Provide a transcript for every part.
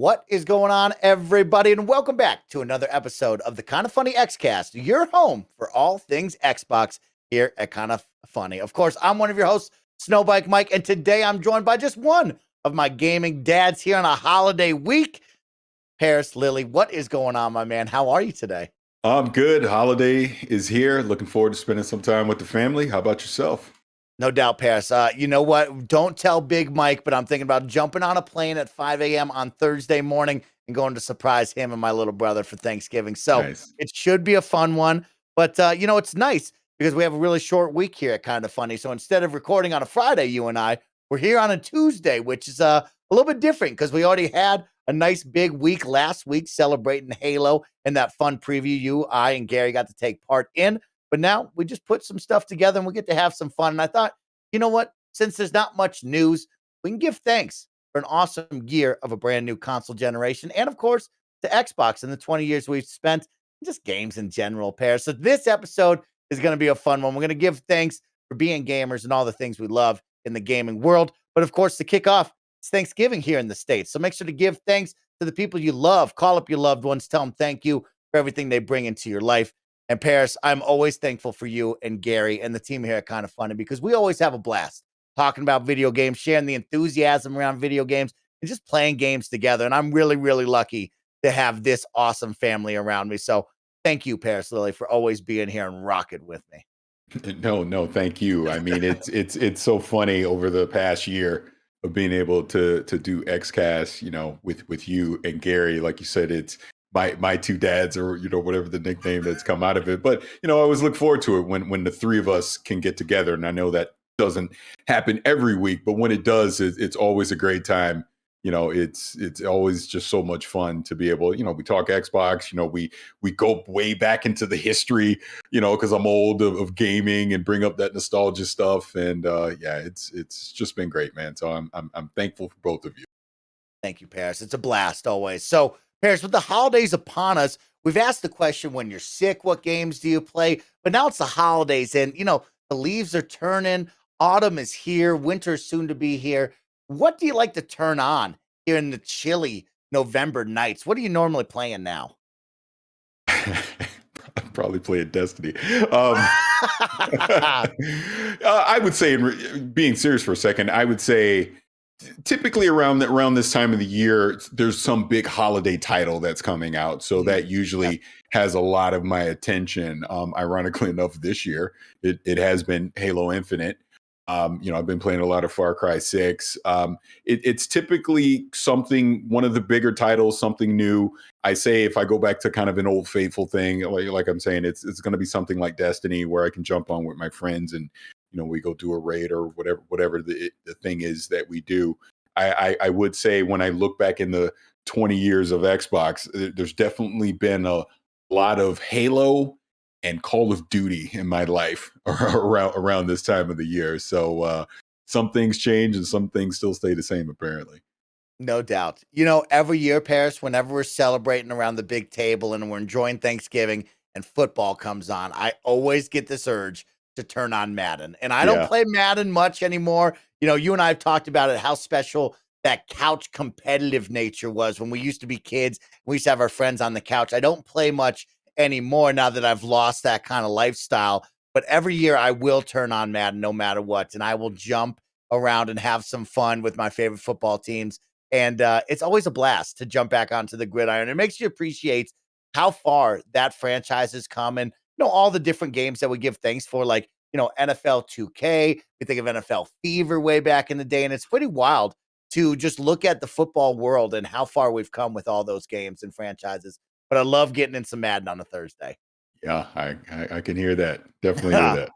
What is going on, everybody? And welcome back to another episode of the KindaFunny Xcast, your home for all things Xbox here at KindaFunny. Of course, I'm one of your hosts, Snowbike Mike, and today I'm joined by just one of my gaming dads here on a holiday week. Paris Lilly, what is going on, my man? How are you today? I'm good. Holiday is here. Looking forward to spending some time with the family. How about yourself? No doubt, Paris. You know what? Don't tell Big Mike, but I'm thinking about jumping on a plane at 5 a.m. on Thursday morning and going to surprise him and my little brother for Thanksgiving. So Nice. it should be a fun one. But, it's nice because we have a really short week here at KindaFunny. So instead of recording on a Friday, you and I, we're here on a Tuesday, which is a little bit different because we already had a nice big week last week celebrating Halo and that fun preview you, I, and Gary got to take part in. But now we just put some stuff together and we get to have some fun. And I thought, you know what? Since there's not much news, we can give thanks for an awesome year of a brand new console generation. And of course, to Xbox and the 20 years we've spent just games in general, pair. So this episode is going to be a fun one. We're going to give thanks for being gamers and all the things we love in the gaming world. But of course, to kick off, it's Thanksgiving here in the States. So make sure to give thanks to the people you love. Call up your loved ones. Tell them thank you for everything they bring into your life. And Paris, I'm always thankful for you and Gary and the team here at KindaFunny because we always have a blast talking about video games, sharing the enthusiasm around video games, and just playing games together. And I'm really, really lucky to have this awesome family around me. So thank you, Paris Lilly, for always being here and rocking with me. No, thank you. I mean, it's so funny over the past year of being able to do Xcast, with you and Gary. Like you said, it's my two dads, or whatever the nickname that's come out of it. But I always look forward to it when the three of us can get together. And I know that doesn't happen every week, but when it does, it's always a great time. It's always just so much fun to be able. We talk Xbox. We go way back into the history. Because I'm old of gaming and bring up that nostalgia stuff. And it's just been great, man. So I'm thankful for both of you. Thank you, Paris. It's a blast always. So Paris, with the holidays upon us, we've asked the question, when you're sick, what games do you play? But now it's the holidays and, the leaves are turning. Autumn is here. Winter is soon to be here. What do you like to turn on here in the chilly November nights? What are you normally playing now? I'm probably playing Destiny. I would say, being serious for a second, I would say typically around this time of the year, there's some big holiday title that's coming out. So that usually has a lot of my attention. Ironically enough, this year, it has been Halo Infinite. I've been playing a lot of Far Cry 6. It's typically one of the bigger titles, something new. I say if I go back to kind of an old faithful thing, like I'm saying, it's going to be something like Destiny, where I can jump on with my friends and we go do a raid or whatever the thing is that we do. I would say when I look back in the 20 years of Xbox, there's definitely been a lot of Halo and Call of Duty in my life around this time of the year. So some things change and some things still stay the same, apparently. No doubt. Every year, Paris, whenever we're celebrating around the big table and we're enjoying Thanksgiving and football comes on, I always get this urge to turn on Madden. And I don't play Madden much anymore. You and I have talked about it, how special that couch competitive nature was when we used to be kids. We used to have our friends on the couch. I don't play much anymore now that I've lost that kind of lifestyle. But every year I will turn on Madden no matter what. And I will jump around and have some fun with my favorite football teams. And it's always a blast to jump back onto the gridiron. It makes you appreciate how far that franchise has come and, all the different games that we give thanks for, like, NFL 2K. We think of NFL Fever way back in the day. And it's pretty wild to just look at the football world and how far we've come with all those games and franchises. But I love getting in some Madden on a Thursday. Yeah, I can hear that. Definitely hear that.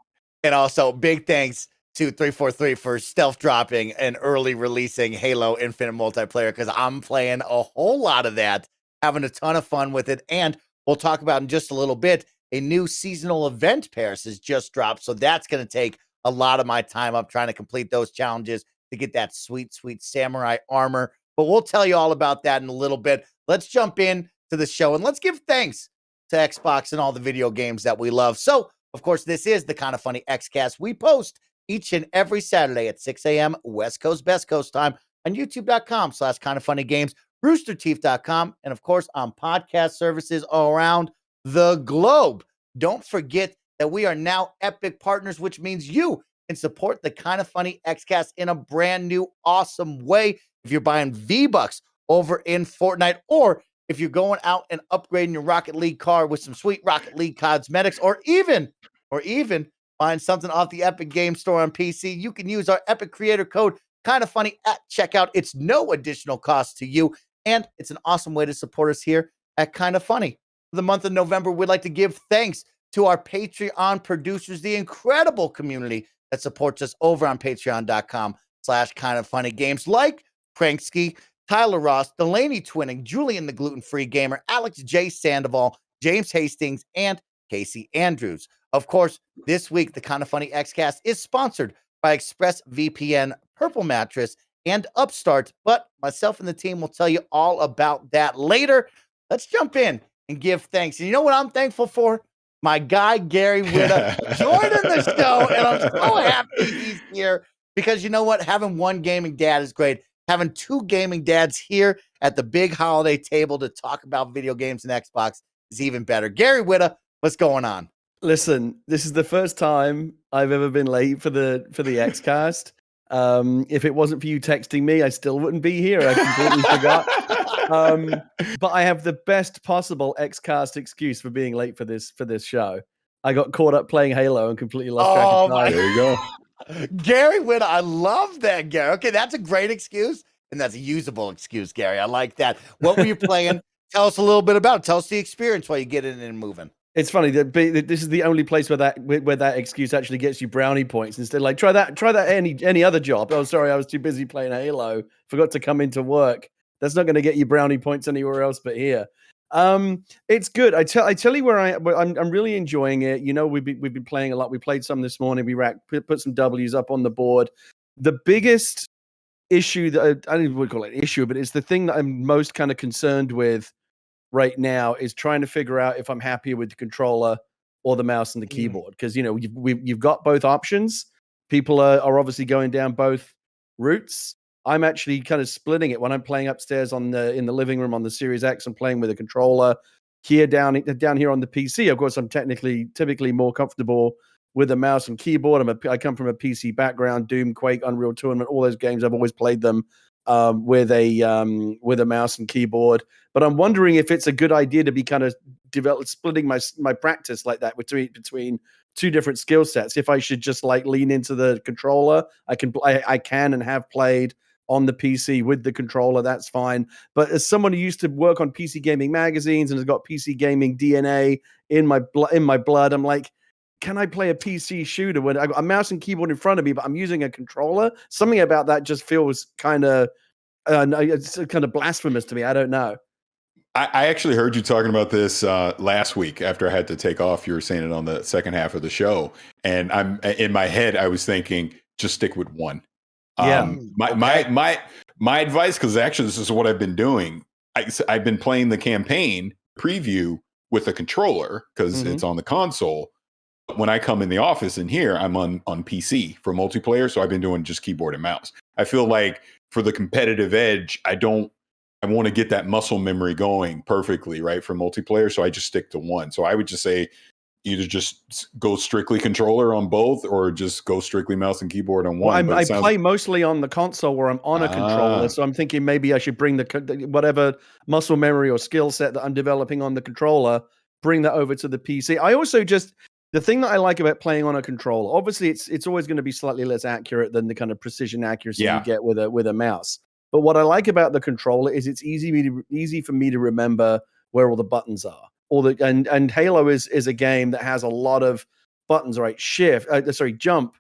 And also, big thanks to 343 for stealth dropping and early releasing Halo Infinite multiplayer, because I'm playing a whole lot of that, having a ton of fun with it. And we'll talk about in just a little bit, a new seasonal event, Paris, has just dropped. So that's going to take a lot of my time up trying to complete those challenges to get that sweet, sweet samurai armor. But we'll tell you all about that in a little bit. Let's jump in to the show and let's give thanks to Xbox and all the video games that we love. So, of course, this is the KindaFunny Xcast. We post each and every Saturday at 6 a.m. West Coast, Best Coast time on youtube.com/KindaFunnyGames, roosterteeth.com, and of course on podcast services all around the globe. Don't forget that we are now Epic partners, which means you can support the Kind of Funny Xcast in a brand new, awesome way. If you're buying V-Bucks over in Fortnite, or if you're going out and upgrading your Rocket League car with some sweet Rocket League cosmetics, or even find something off the Epic Game Store on PC, you can use our Epic creator code Kind of Funny at checkout. It's no additional cost to you, and it's an awesome way to support us here at Kind of Funny. For the month of November, we'd like to give thanks to our Patreon producers, the incredible community that supports us over on patreon.com/kindoffunnygames, like Pranksky, Tyler Ross, Delaney Twinning, Julian the Gluten-Free Gamer, Alex J. Sandoval, James Hastings, and Casey Andrews. Of course, this week, the Kind of Funny Xcast is sponsored by ExpressVPN, Purple Mattress, and Upstart, but myself and the team will tell you all about that later. Let's jump in and give thanks. And you know what I'm thankful for? My guy, Gary Whitta, joining the show, and I'm so happy he's here because you know what? Having one gaming dad is great. Having two gaming dads here at the big holiday table to talk about video games and Xbox is even better. Gary Whitta, what's going on? Listen, this is the first time I've ever been late for the Xcast. If it wasn't for you texting me, I still wouldn't be here. I completely forgot. But I have the best possible Xcast excuse for being late for this show. I got caught up playing Halo and completely lost track of time. There you go. Gary Whitta, I love that, Gary. Okay, that's a great excuse, and that's a usable excuse, Gary. I like that. What were you playing? Tell us a little bit about it. Tell us the experience while you get in and moving. It's funny that this is the only place where that excuse actually gets you brownie points. Instead, like try that any other job. Oh, sorry, I was too busy playing Halo. Forgot to come into work. That's not going to get you brownie points anywhere else but here. It's good. I tell you where I'm really enjoying it. You know, we've been playing a lot. We played some this morning. We put some W's up on the board. The biggest issue that I don't even want to call it an issue, but it's the thing that I'm most kind of concerned with right now is trying to figure out if I'm happier with the controller or the mouse and the keyboard. Because, you know, you've got both options. People are obviously going down both routes. I'm actually kind of splitting it when I'm playing upstairs in the living room on the Series X. I'm playing with a controller. Here down here on the PC, of course, I'm typically more comfortable with a mouse and keyboard. I come from a PC background. Doom, Quake, Unreal Tournament, all those games, I've always played them with a mouse and keyboard. But I'm wondering if it's a good idea to be kind of splitting my practice like that between two different skill sets. If I should just like lean into the controller, I can and have played on the PC with the controller, that's fine. But as someone who used to work on PC gaming magazines and has got PC gaming DNA in my blood, I'm like, can I play a PC shooter when I got a mouse and keyboard in front of me, but I'm using a controller? Something about that just feels kind of blasphemous to me. I don't know. I actually heard you talking about this last week after I had to take off. You were saying it on the second half of the show, and I'm in my head. I was thinking, just stick with one. Yeah. My advice, because actually this is what I've been doing. I've been playing the campaign preview with a controller because it's on the console. When I come in the office and here, I'm on PC for multiplayer. So I've been doing just keyboard and mouse. I feel like for the competitive edge, I want to get that muscle memory going perfectly, right, for multiplayer. So I just stick to one. So I would just say either just go strictly controller on both or just go strictly mouse and keyboard on one. Well, I play mostly on the console where I'm on a controller. So I'm thinking maybe I should bring whatever muscle memory or skill set that I'm developing on the controller, bring that over to the PC. I also the thing that I like about playing on a controller, obviously it's always going to be slightly less accurate than the kind of precision accuracy you get with a mouse. But what I like about the controller is it's easy for me to remember where all the buttons are. And Halo is a game that has a lot of buttons, right? Jump,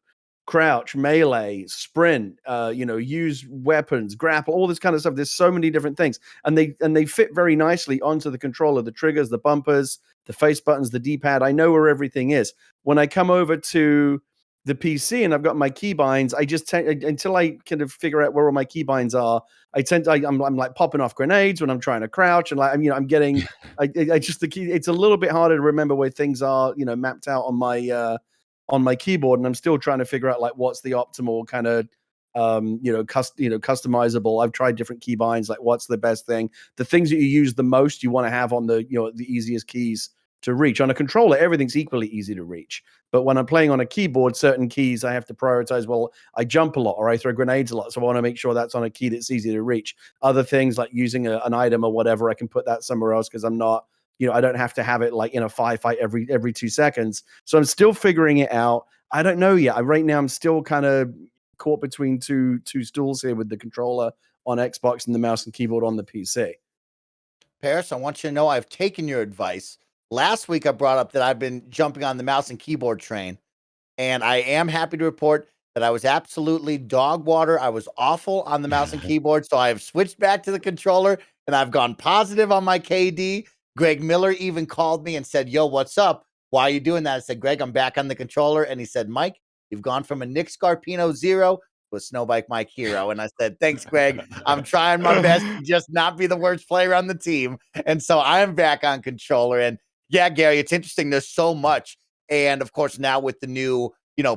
crouch, melee, sprint, use weapons, grapple, all this kind of stuff. There's so many different things, and they fit very nicely onto the controller. The triggers, the bumpers, the face buttons, the D-pad. I know where everything is. When I come over to the PC and I've got my keybinds, I just until I kind of figure out where all my keybinds are, I'm like popping off grenades when I'm trying to crouch, and I'm getting it's a little bit harder to remember where things are, mapped out on my keyboard, and I'm still trying to figure out like what's the optimal kind of customizable. I've tried different key binds, like what's the best thing. The things that you use the most, you want to have on the easiest keys to reach. On a controller, everything's equally easy to reach. But when I'm playing on a keyboard, certain keys I have to prioritize. Well, I jump a lot or I throw grenades a lot, so I want to make sure that's on a key that's easy to reach. Other things like using an item or whatever, I can put that somewhere else because I'm not, I don't have to have it like in a firefight every 2 seconds. So I'm still figuring it out. I don't know yet. Right now, I'm still kind of caught between two stools here with the controller on Xbox and the mouse and keyboard on the PC. Paris, I want you to know I've taken your advice. Last week, I brought up that I've been jumping on the mouse and keyboard train, and I am happy to report that I was absolutely dog water. I was awful on the mouse and keyboard, so I have switched back to the controller, and I've gone positive on my KD. Greg Miller even called me and said, "Yo, what's up? Why are you doing that?" I said, "Greg, I'm back on the controller." And he said, "Mike, you've gone from a Nick Scarpino 0 to a Snowbike Mike hero." And I said, "Thanks, Greg. I'm trying my best to just not be the worst player on the team." And so I am back on controller. And yeah, Gary, it's interesting. There's so much. And of course, now with the new,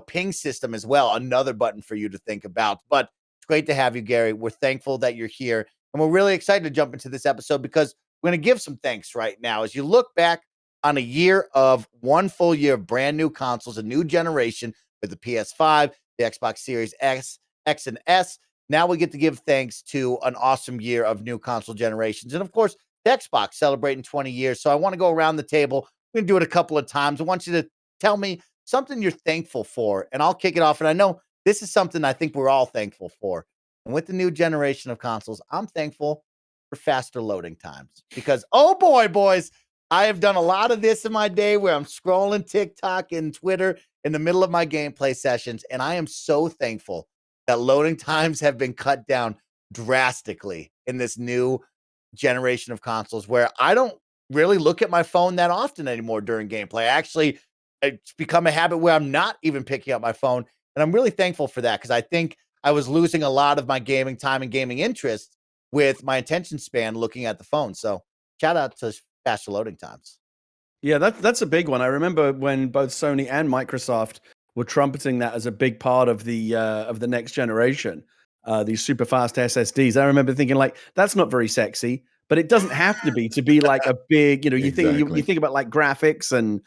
ping system as well, another button for you to think about. But it's great to have you, Gary. We're thankful that you're here. And we're really excited to jump into this episode because we're going to give some thanks right now. As you look back on a year of one full year of brand new consoles, a new generation with the PS5, the Xbox Series X and S. Now we get to give thanks to an awesome year of new console generations. And of course, the Xbox celebrating 20 years. So I want to go around the table. We're going to do it a couple of times. I want you to tell me something you're thankful for, and I'll kick it off. And I know this is something I think we're all thankful for. And with the new generation of consoles, I'm thankful for faster loading times because, oh boy, boys, I have done a lot of this in my day where I'm scrolling TikTok and Twitter in the middle of my gameplay sessions. And I am so thankful that loading times have been cut down drastically in this new generation of consoles where I don't really look at my phone that often anymore during gameplay. Actually, it's become a habit where I'm not even picking up my phone. And I'm really thankful for that because I think I was losing a lot of my gaming time and gaming interest with my attention span looking at the phone. So shout out to faster loading times. Yeah, that's a big one. I remember when both Sony and Microsoft were trumpeting that as a big part of the next generation, these super fast SSDs. I remember thinking like, that's not very sexy, but it doesn't have to be like a big, you Exactly. think about like graphics and,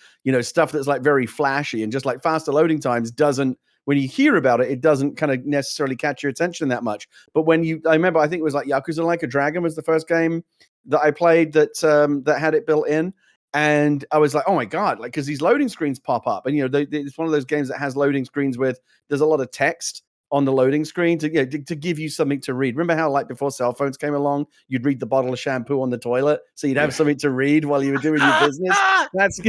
stuff that's like very flashy, and just like faster loading times doesn't, when you hear about it, it doesn't kind of necessarily catch your attention that much. But I remember, I think it was like Yakuza Like a Dragon was the first game that I played that had it built in. And I was like, oh my God, like, because these loading screens pop up. And, it's one of those games that has loading screens with, there's a lot of text on the loading screen to give you something to read. Remember how, like, before cell phones came along, you'd read the bottle of shampoo on the toilet, so you'd have something to read while you were doing your business? That's,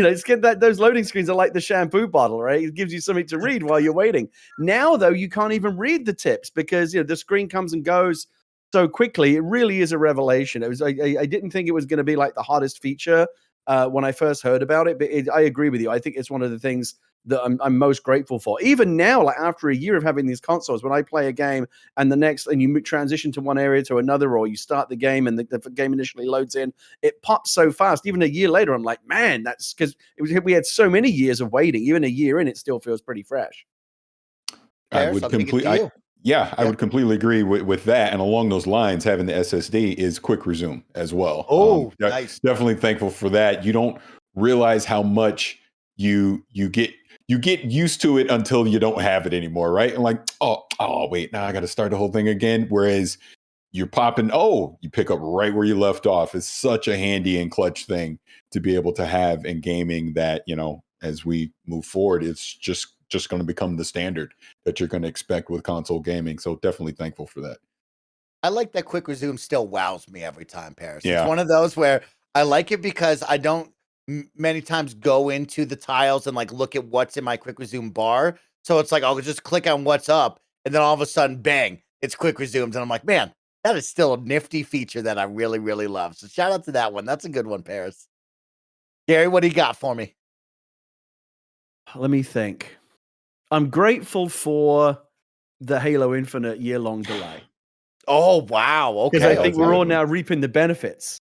those loading screens are like the shampoo bottle, right? It gives you something to read while you're waiting. Now, though, you can't even read the tips because, the screen comes and goes so quickly. It really is a revelation. I didn't think it was going to be like the hottest feature when I first heard about it, but I agree with you. I think it's one of the things that I'm most grateful for. Even now, like after a year of having these consoles, when I play a game and you transition to one area to another, or you start the game and the game initially loads in, it pops so fast. Even a year later, I'm like, man, that's because we had so many years of waiting. Even a year in, it still feels pretty fresh. I Paris, would I'll kick it to you. I would completely agree with that. And along those lines, having the SSD is quick resume as well. Oh, nice. Definitely thankful for that. You don't realize how much you get used to it until you don't have it anymore, right? And like, oh wait, now I got to start the whole thing again. Whereas you're popping, you pick up right where you left off. It's such a handy and clutch thing to be able to have in gaming that, as we move forward, it's just going to become the standard that you're going to expect with console gaming. So definitely thankful for that. I like that quick resume still wows me every time, Paris. Yeah. It's one of those where I like it because I don't many times go into the tiles and like look at what's in my quick resume bar. So it's like I'll just click on what's up and then all of a sudden, bang, it's quick resumes. And I'm like, man, that is still a nifty feature that I really, really love. So shout out to that one. That's a good one, Paris. Gary, what do you got for me? Let me think. I'm grateful for the Halo Infinite year-long delay. Oh, wow. Okay. Because I think we're all now reaping the benefits.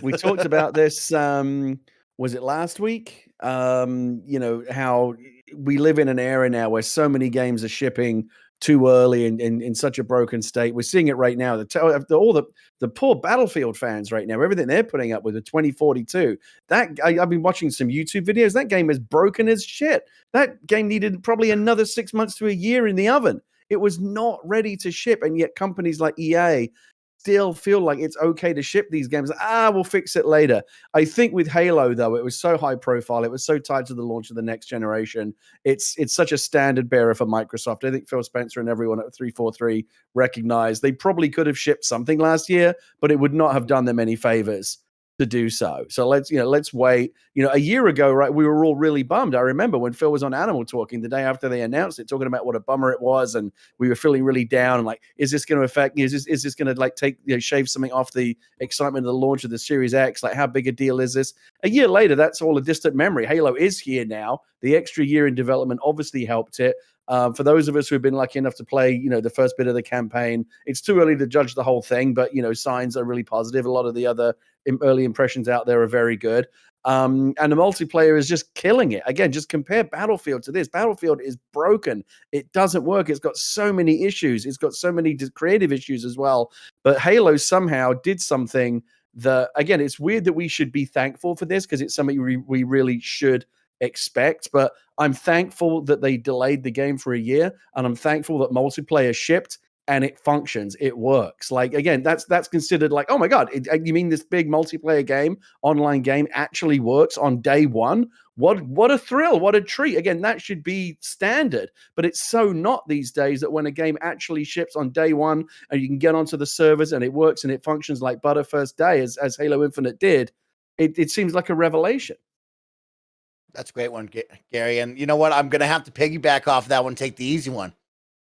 We talked about this, was it last week? How we live in an era now where so many games are shipping too early and in such a broken state. We're seeing it right now. All the poor Battlefield fans right now, everything they're putting up with the 2042. I've been watching some YouTube videos. That game is broken as shit. That game needed probably another 6 months to a year in the oven. It was not ready to ship, and yet companies like EA still feel like it's okay to ship these games. We'll fix it later. I think with Halo, though, it was so high profile. It was so tied to the launch of the next generation. It's such a standard bearer for Microsoft. I think Phil Spencer and everyone at 343 recognized they probably could have shipped something last year, but it would not have done them any favors to do so. So let's wait. A year ago, right, we were all really bummed. I remember when Phil was on Animal Talking the day after they announced it, talking about what a bummer it was, and we were feeling really down. And like, is this going to affect? Is this going to like take shave something off the excitement of the launch of the Series X? Like, how big a deal is this? A year later, that's all a distant memory. Halo is here now. The extra year in development obviously helped it. For those of us who have been lucky enough to play, the first bit of the campaign, it's too early to judge the whole thing, but signs are really positive. A lot of the other early impressions out there are very good. And the multiplayer is just killing it. Again, just compare Battlefield to this. Battlefield is broken. It doesn't work. It's got so many issues. It's got so many creative issues as well. But Halo somehow did something that, again, it's weird that we should be thankful for this because it's something we really should expect. But I'm thankful that they delayed the game for a year, and I'm thankful that multiplayer shipped and it functions. It works. Like, again, that's considered like, oh my God, you mean this big multiplayer game, online game actually works on day one? What a thrill. What a treat. Again, that should be standard, but it's so not these days that when a game actually ships on day one and you can get onto the servers and it works and it functions like butter first day, as Halo Infinite did, it seems like a revelation. That's a great one, Gary. And you know what? I'm going to have to piggyback off that one, take the easy one.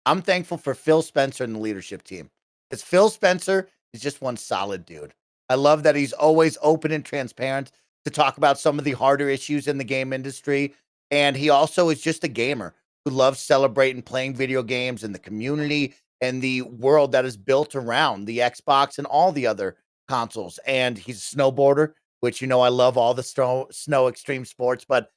I'm thankful for Phil Spencer and the leadership team. Because Phil Spencer is just one solid dude. I love that he's always open and transparent to talk about some of the harder issues in the game industry. And he also is just a gamer who loves celebrating playing video games and the community and the world that is built around the Xbox and all the other consoles. And he's a snowboarder, which, I love all the snow extreme sports. But,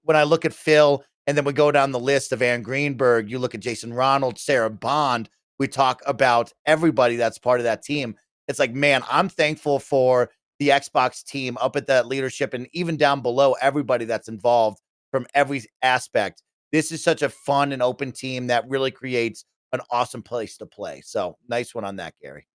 when I look at Phil, and then we go down the list of Aaron Greenberg, you look at Jason Ronald, Sarah Bond, we talk about everybody that's part of that team. It's like, man, I'm thankful for the Xbox team up at that leadership and even down below, everybody that's involved from every aspect. This is such a fun and open team that really creates an awesome place to play. So nice one on that, Gary.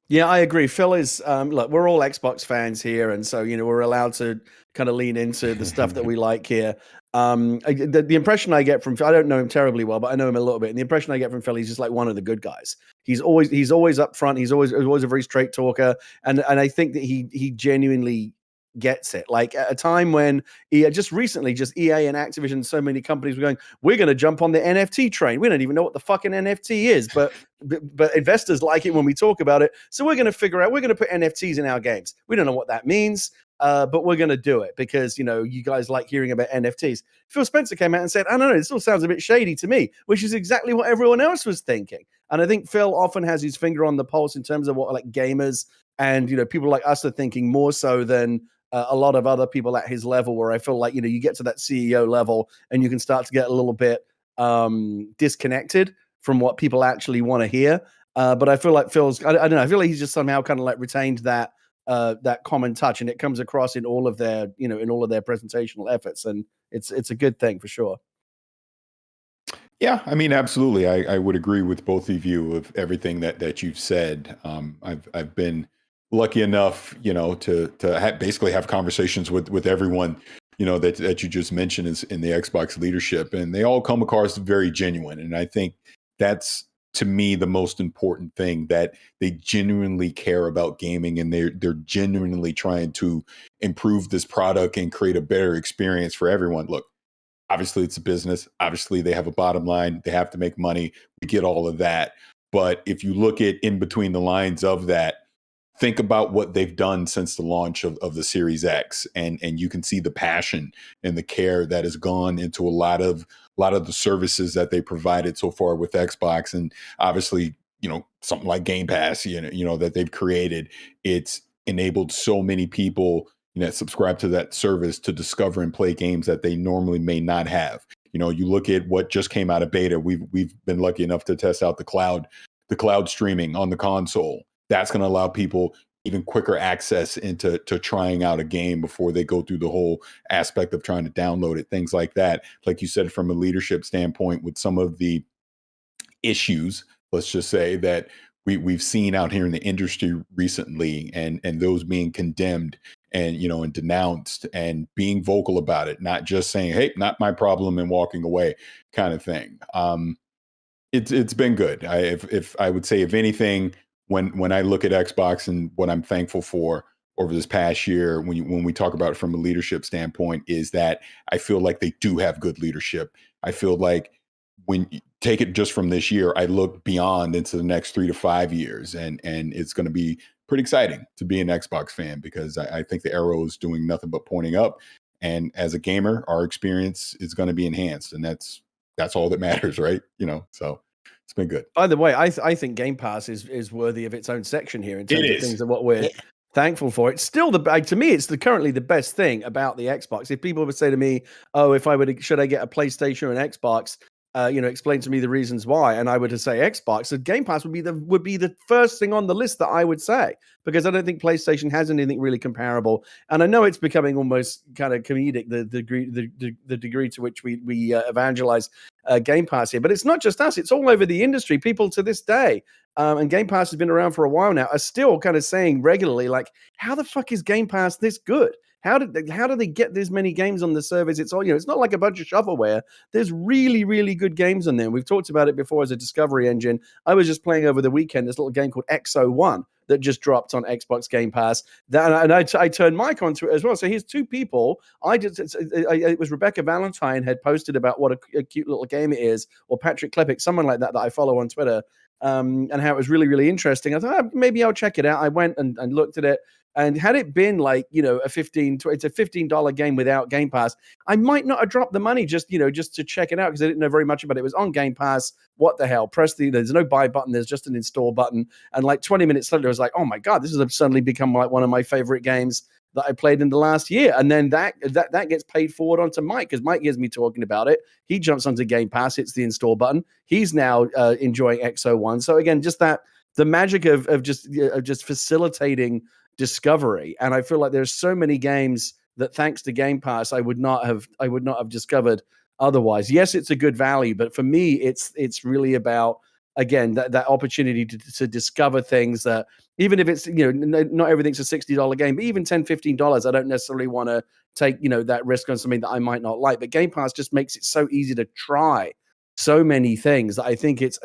Yeah, I agree. Phil is, look, we're all Xbox fans here. And so, we're allowed to kind of lean into the stuff that we like here. The impression I get from Phil, I don't know him terribly well, but I know him a little bit. And the impression I get from Phil, he's just like one of the good guys. He's always up front. He's always a very straight talker. And I think that he genuinely gets it. Like at a time when EA, just recently, just EA and Activision, so many companies were going, we're going to jump on the NFT train. We don't even know what the fucking NFT is, but investors like it when we talk about it. So we're going to figure out, we're going to put NFTs in our games. We don't know what that means, but we're going to do it because, you guys like hearing about NFTs. Phil Spencer came out and said, I don't know, this all sounds a bit shady to me, which is exactly what everyone else was thinking. And I think Phil often has his finger on the pulse in terms of what like gamers and, people like us are thinking more so than a lot of other people at his level, where I feel like, you get to that CEO level and you can start to get a little bit disconnected from what people actually want to hear. But I feel like Phil's, I don't know, I feel like he's just somehow kind of like retained that common touch, and it comes across in all of their, in all of their presentational efforts. And it's a good thing for sure. Yeah, I mean, absolutely. I would agree with both of you of everything that you've said. I've been lucky enough, to basically have conversations with everyone, that you just mentioned is in the Xbox leadership, and they all come across very genuine. And I think that's, to me, the most important thing, that they genuinely care about gaming, and they're genuinely trying to improve this product and create a better experience for everyone. Look, obviously it's a business. Obviously they have a bottom line. They have to make money. We get all of that. But if you look at in between the lines of that, think about what they've done since the launch of the Series X, and you can see the passion and the care that has gone into a lot of the services that they provided so far with Xbox. And obviously, something like Game Pass, that they've created, it's enabled so many people that subscribe to that service to discover and play games that they normally may not have. You look at what just came out of beta. We've been lucky enough to test out the cloud streaming on the console. That's going to allow people even quicker access into trying out a game before they go through the whole aspect of trying to download it, things like that. Like you said, from a leadership standpoint, with some of the issues, let's just say, that we've seen out here in the industry recently, and those being condemned and and denounced and being vocal about it, not just saying, hey, not my problem, and walking away, kind of thing. It's been good. If I would say, if anything, when I look at Xbox and what I'm thankful for over this past year, when we talk about it from a leadership standpoint, is that I feel like they do have good leadership. I feel like when you take it just from this year, I look beyond into the next 3 to 5 years, and it's going to be pretty exciting to be an Xbox fan, because I think the arrow is doing nothing but pointing up. And as a gamer, our experience is going to be enhanced, and that's all that matters, right? So it's been good. By the way, I think Game Pass is worthy of its own section here in terms of things of what we're thankful for. It's still to me, it's currently the best thing about the Xbox. If people would say to me, "Oh, if I should I get a PlayStation or an Xbox?" Explain to me the reasons why, and I would say Xbox. So Game Pass would be the first thing on the list that I would say, because I don't think PlayStation has anything really comparable. And I know it's becoming almost kind of comedic, the degree to which we evangelize Game Pass here. But it's not just us; it's all over the industry. People to this day, and Game Pass has been around for a while now, are still kind of saying regularly, like, "How the fuck is Game Pass this good? How do they get this many games on the service?" It's all, it's not like a bunch of shovelware. There's really, really good games on there. We've talked about it before as a discovery engine. I was just playing over the weekend this little game called XO1 that just dropped on Xbox Game Pass. I turned Mike onto it as well. So here's two people. It was Rebecca Valentine had posted about what a cute little game it is, or Patrick Klepek, someone like that I follow on Twitter, and how it was really, really interesting. I thought, maybe I'll check it out. I went and looked at it. And had it been like, it's a $15 game without Game Pass, I might not have dropped the money just to check it out, because I didn't know very much about it. It was on Game Pass. What the hell? There's no buy button. There's just an install button. And like 20 minutes later, I was like, oh my God, this has suddenly become like one of my favorite games that I played in the last year. And then that gets paid forward onto Mike, because Mike hears me talking about it. He jumps onto Game Pass, hits the install button. He's now enjoying XO1. So again, just the magic of just facilitating discovery. And I feel like there's so many games that, thanks to Game Pass, I would not have discovered otherwise. Yes, it's a good value, but for me, it's really about, again, that opportunity to discover things that, even if it's, not everything's a $60 game, but even $10, $15, I don't necessarily want to take, that risk on something that I might not like. But Game Pass just makes it so easy to try so many things that I think it's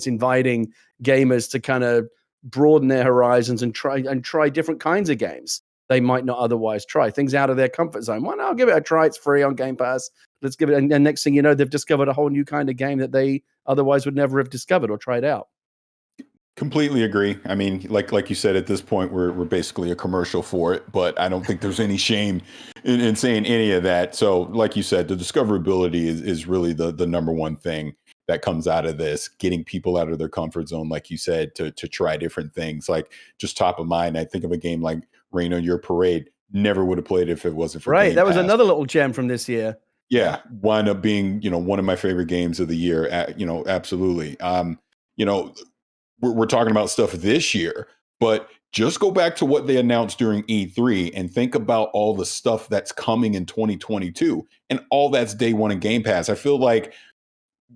inviting gamers to kind of broaden their horizons and try different kinds of games they might not otherwise try, things out of their comfort zone. Well, I'll give it a try. It's free on Game Pass. Let's give it. And next thing you know, they've discovered a whole new kind of game that they otherwise would never have discovered or tried out. Completely agree. I mean, like you said, at this point, we're basically a commercial for it, but I don't think there's any shame in saying any of that. So, like you said, the discoverability is really the number one thing that comes out of this, getting people out of their comfort zone, like you said, to try different things. Like, just top of mind, I think of a game like Rain on Your Parade. Never would have played it if it wasn't for Game Game Pass. Was Pass. another little gem from this year. Yeah, wind up being one of my favorite games of the year. Absolutely. We're talking about stuff this year, but just go back to what they announced during E3 and think about all the stuff that's coming in 2022, and all that's day one in Game Pass. I feel like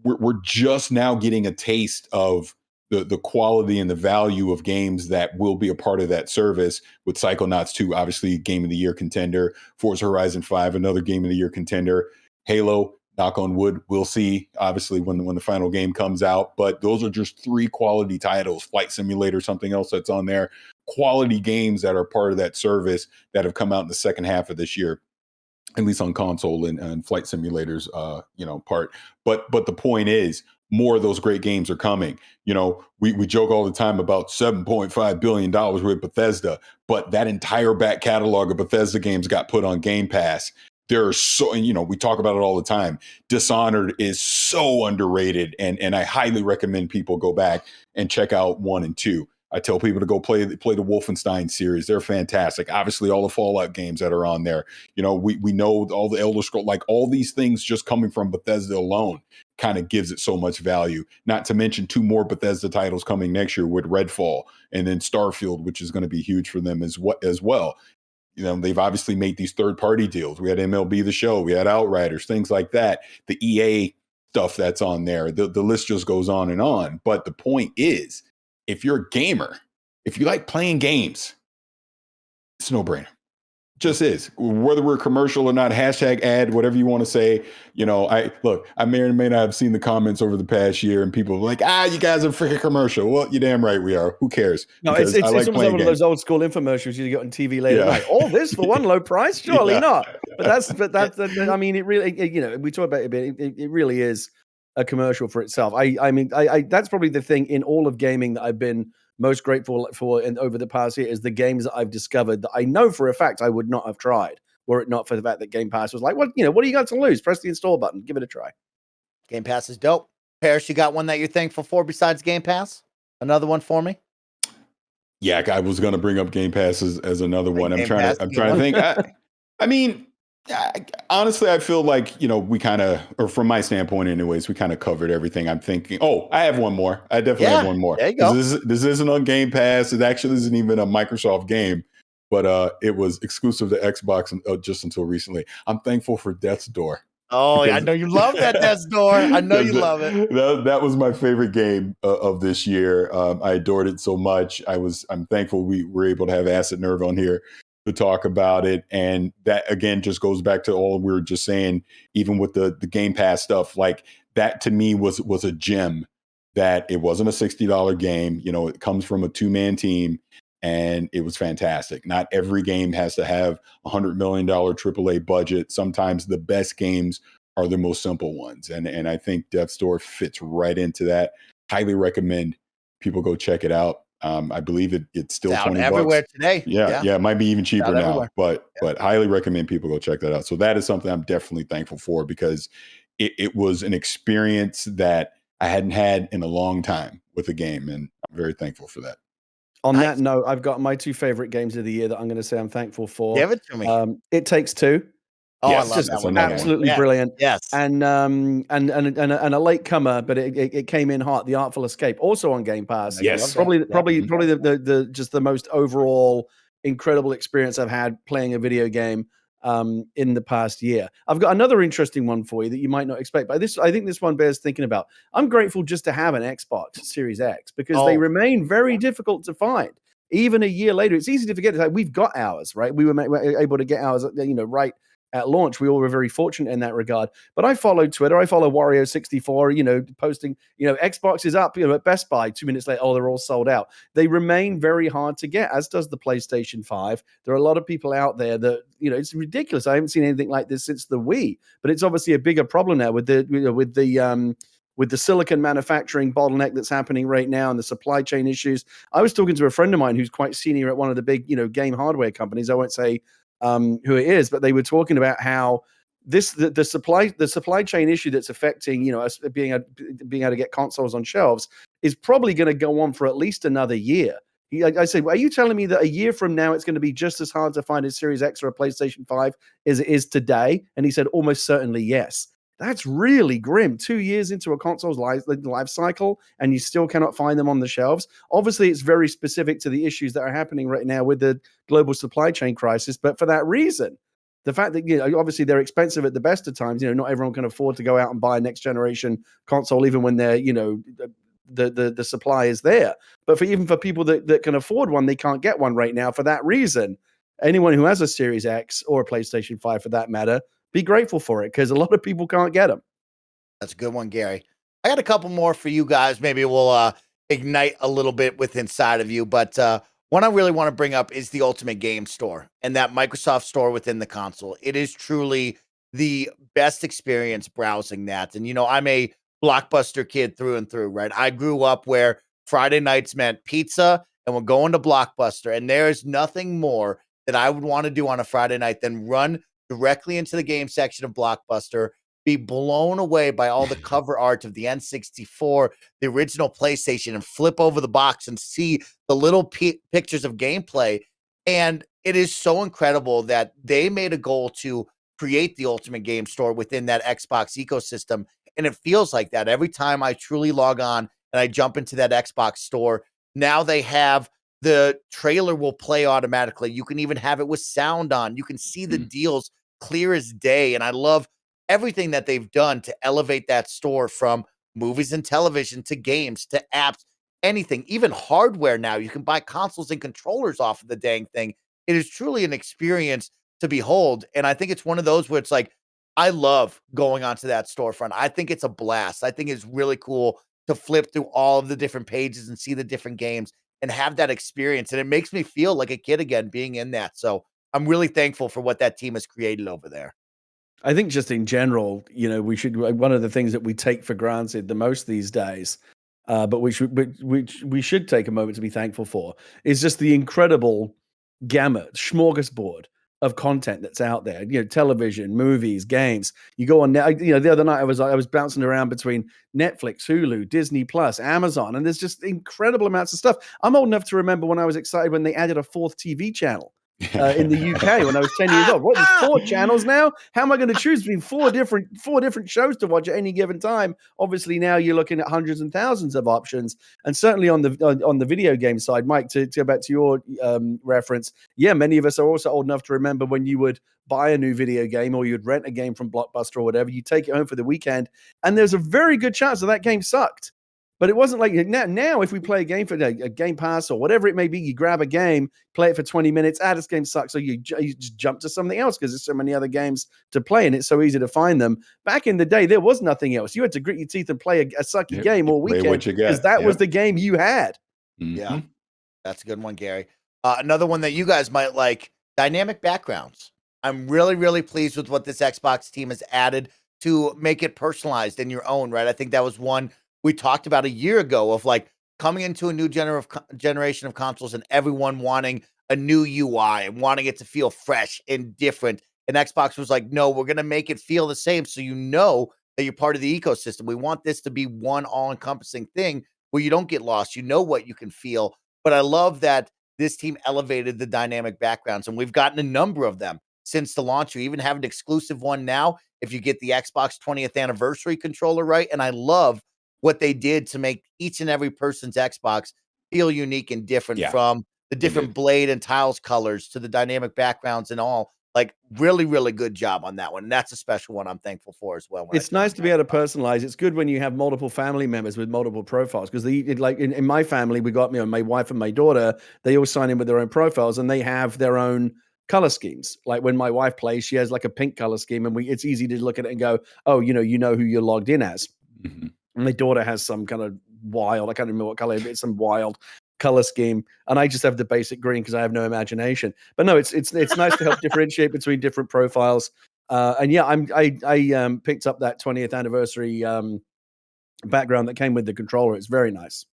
we're just now getting a taste of the quality and the value of games that will be a part of that service, with Psychonauts 2, obviously Game of the Year contender, Forza Horizon 5, another Game of the Year contender, Halo, knock on wood, we'll see, obviously, when the final game comes out. But those are just 3 quality titles. Flight Simulator, something else that's on there. Quality games that are part of that service that have come out in the second half of this year, at least on console and Flight Simulator's part. But the point is, more of those great games are coming. We joke all the time about $7.5 billion with Bethesda, but that entire back catalog of Bethesda games got put on Game Pass. There are we talk about it all the time. Dishonored is so underrated, and I highly recommend people go back and check out 1 and 2. I tell people to go play the Wolfenstein series. They're fantastic. Obviously, all the Fallout games that are on there. We know all the Elder Scrolls, like all these things just coming from Bethesda alone kind of gives it so much value. Not to mention 2 more Bethesda titles coming next year with Redfall and then Starfield, which is going to be huge for them as well. They've obviously made these third-party deals. We had MLB The Show, we had Outriders, things like that. The EA stuff that's on there. The list just goes on and on. But the point is, if you're a gamer, if you like playing games, it's a no-brainer. Just is. Whether we're commercial or not, hashtag ad, whatever you want to say. I may or may not have seen the comments over the past year, and people are like, you guys are freaking commercial. Well, you're damn right we are. Who cares? No, it's almost like one of those old school infomercials you get on TV late at night. All this for one low price? Surely not. But that's I mean, it really, we talk about it a bit. It really is a commercial for itself. I mean, that's probably the thing in all of gaming that I've been most grateful for over the past year is the games that I've discovered that I know for a fact I would not have tried were it not for the fact that Game Pass was like, what do you got to lose? Press the install button, give it a try. Game Pass is dope. Paris, you got one that you're thankful for besides Game Pass? Another one for me? Yeah, I was going to bring up Game Pass as another one. I'm trying to think. I mean, honestly, I feel like, we kind of, or from my standpoint anyways, we kind of covered everything. I'm thinking, I have one more. I definitely have one more. There you go. This isn't on Game Pass. It actually isn't even a Microsoft game, but it was exclusive to Xbox just until recently. I'm thankful for Death's Door. Oh, I know you love that Death's Door. I know you love it. That was my favorite game of this year. I adored it so much. I'm thankful we were able to have Acid Nerve on here to talk about it. And that, again, just goes back to all we were just saying, even with the Game Pass stuff, like that to me was a gem, that it wasn't a $60 game. It comes from a 2-man team, and it was fantastic. Not every game has to have $100 million AAA budget. Sometimes the best games are the most simple ones. And I think Death's Door fits right into that. Highly recommend people go check it out. I believe it's still $20 everywhere today. Yeah, it might be even cheaper now, everywhere. but highly recommend people go check that out. So that is something I'm definitely thankful for, because it was an experience that I hadn't had in a long time with a game, and I'm very thankful for that. On that note, I've got my 2 favorite games of the year that I'm going to say I'm thankful for. Give it to me. It Takes Two. Oh, Yes, I love that one. Absolutely brilliant. Yes. And a late comer, but it came in hot. The Artful Escape, also on Game Pass. Yes. Probably the just the most overall incredible experience I've had playing a video game in the past year. I've got another interesting one for you that you might not expect, but I think this one bears thinking about. I'm grateful just to have an Xbox Series X because they remain very difficult to find. Even a year later, it's easy to forget that we've got ours, right? We were able to get ours, right at launch. We all were very fortunate in that regard. But I follow Twitter. I follow Wario64, posting, Xbox is up, at Best Buy. 2 minutes later, they're all sold out. They remain very hard to get, as does the PlayStation 5. There are a lot of people out there that, it's ridiculous. I haven't seen anything like this since the Wii, but it's obviously a bigger problem now with the silicon manufacturing bottleneck that's happening right now and the supply chain issues. I was talking to a friend of mine who's quite senior at one of the big, game hardware companies. I won't say who it is, but they were talking about how the supply chain issue that's affecting us being able to get consoles on shelves is probably going to go on for at least another year. I say, well, are you telling me that a year from now it's going to be just as hard to find a Series X or a PlayStation 5 as it is today? And he said, almost certainly yes. That's really grim. 2 years into a console's life cycle, and you still cannot find them on the shelves. Obviously, it's very specific to the issues that are happening right now with the global supply chain crisis. But for that reason, the fact that obviously they're expensive at the best of times. Not everyone can afford to go out and buy a next generation console, even when they're the supply is there. But even for people that can afford one, they can't get one right now. For that reason, anyone who has a Series X or a PlayStation 5, for that matter, be grateful for it, because a lot of people can't get them. That's a good one, Gary. I got a couple more for you guys. Maybe we'll ignite a little bit with inside of you. But one I really want to bring up is the Ultimate Game Store and that Microsoft Store within the console. It is truly the best experience browsing that. And, I'm a Blockbuster kid through and through, right? I grew up where Friday nights meant pizza and we're going to Blockbuster. And there is nothing more that I would want to do on a Friday night than run directly into the game section of Blockbuster, be blown away by all the cover art of the N64, the original PlayStation, and flip over the box and see the little pictures of gameplay. And it is so incredible that they made a goal to create the Ultimate Game Store within that Xbox ecosystem. And it feels like that every time I truly log on and I jump into that Xbox store. Now they have the trailer will play automatically. You can even have it with sound on. You can see the deals clear as day. And I love everything that they've done to elevate that store from movies and television to games to apps, anything, even hardware now. You can buy consoles and controllers off of the dang thing. It is truly an experience to behold. And I think it's one of those where it's like, I love going onto that storefront. I think it's a blast. I think it's really cool to flip through all of the different pages and see the different games and have that experience. And it makes me feel like a kid again being in that. So I'm really thankful for what that team has created over there. I think just in general, we should, one of the things that we take for granted the most these days, but which we should take a moment to be thankful for, is just the incredible gamut, smorgasbord of content that's out there. Television, movies, games. You go on, the other night I was bouncing around between Netflix, Hulu, Disney Plus, Amazon, and there's just incredible amounts of stuff. I'm old enough to remember when I was excited when they added a fourth TV channel. In the UK when I was 10 years old. What, there's 4 channels now? How am I going to choose between four different shows to watch at any given time? Obviously, now you're looking at hundreds and thousands of options. And certainly on the video game side, Mike, to go back to your reference, yeah, many of us are also old enough to remember when you would buy a new video game or you'd rent a game from Blockbuster or whatever, you take it home for the weekend, and there's a very good chance that game sucked. But it wasn't like now if we play a game for a Game Pass or whatever it may be, you grab a game, play it for 20 minutes, this game sucks, so you just jump to something else because there's so many other games to play and it's so easy to find them. Back in the day, there was nothing else. You had to grit your teeth and play a sucky game all weekend because that was the game you had. Yeah, that's a good one, Gary. Another one that you guys might like, dynamic backgrounds. I'm really, really pleased with what this Xbox team has added to make it personalized in your own, right? I think that was one we talked about a year ago of like coming into a new generation of consoles and everyone wanting a new UI and wanting it to feel fresh and different. And Xbox was like, no, we're going to make it feel the same. So you know that you're part of the ecosystem. We want this to be one all-encompassing thing where you don't get lost. You know what you can feel. But I love that this team elevated the dynamic backgrounds, and we've gotten a number of them since the launch. We even have an exclusive one now if you get the Xbox 20th anniversary controller right. And I love what they did to make each and every person's Xbox feel unique and different, from the different blade and tiles colors to the dynamic backgrounds and all. Like, really, really good job on that one. And that's a special one I'm thankful for as well. It's nice to be able to personalize. It's good when you have multiple family members with multiple profiles, because like in my family, we got my wife and my daughter, they all sign in with their own profiles and they have their own color schemes. Like when my wife plays, she has like a pink color scheme, and it's easy to look at it and go, oh, you know who you're logged in as. Mm-hmm. And my daughter has some kind of wild, I can't remember what color, but it's some wild color scheme. And I just have the basic green because I have no imagination. But no, it's nice to help differentiate between different profiles. And yeah, I picked up that 20th anniversary background that came with the controller. It's very nice.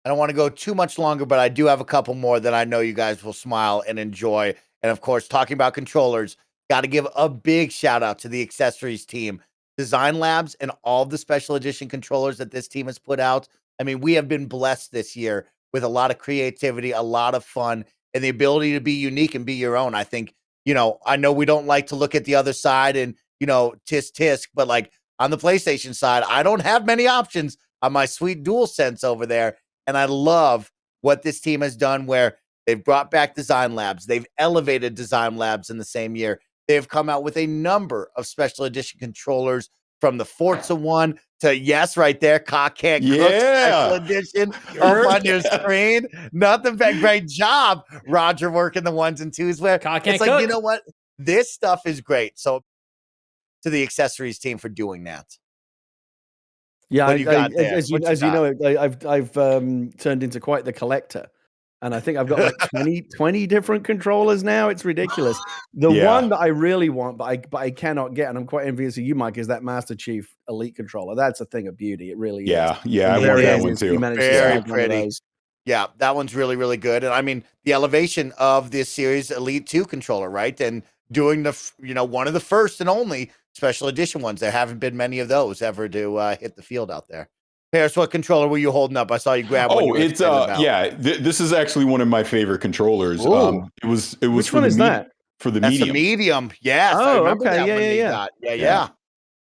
I don't want to go too much longer, but I do have a couple more that I know you guys will smile and enjoy. And of course, talking about controllers, got to give a big shout out to the accessories team. Design Labs and all the special edition controllers that this team has put out. I mean, we have been blessed this year with a lot of creativity, a lot of fun, and the ability to be unique and be your own. I think, I know we don't like to look at the other side and, tisk, but like on the PlayStation side, I don't have many options on my sweet DualSense over there. And I love what this team has done where they've brought back Design Labs. They've elevated Design Labs in the same year. They've come out with a number of special edition controllers, from the Forza one to, yes, right there, Cock Can't Cook special edition up on your screen. Nothing but great job, Roger, working the ones and twos where it's like, you know what? This stuff is great. So to the accessories team for doing that. Yeah, as you know, I've turned into quite the collector. And I think I've got like 20 different controllers now. It's ridiculous. The one that I really want, but I cannot get, and I'm quite envious of you, Mike, is that Master Chief Elite controller. That's a thing of beauty. It really is. Yeah, I want that one too. Very pretty. Yeah, that one's really, really good. And I mean, the elevation of this series Elite 2 controller, right? And doing the, one of the first and only special edition ones. There haven't been many of those ever to hit the field out there. Paris, what controller were you holding up? I saw you grab one. Oh, it's this is actually one of my favorite controllers. Ooh. It was Which for one the is that? for the That's medium. a medium. Yes, I Oh, remember okay. that Yeah, one that you yeah. got. Yeah. Yeah.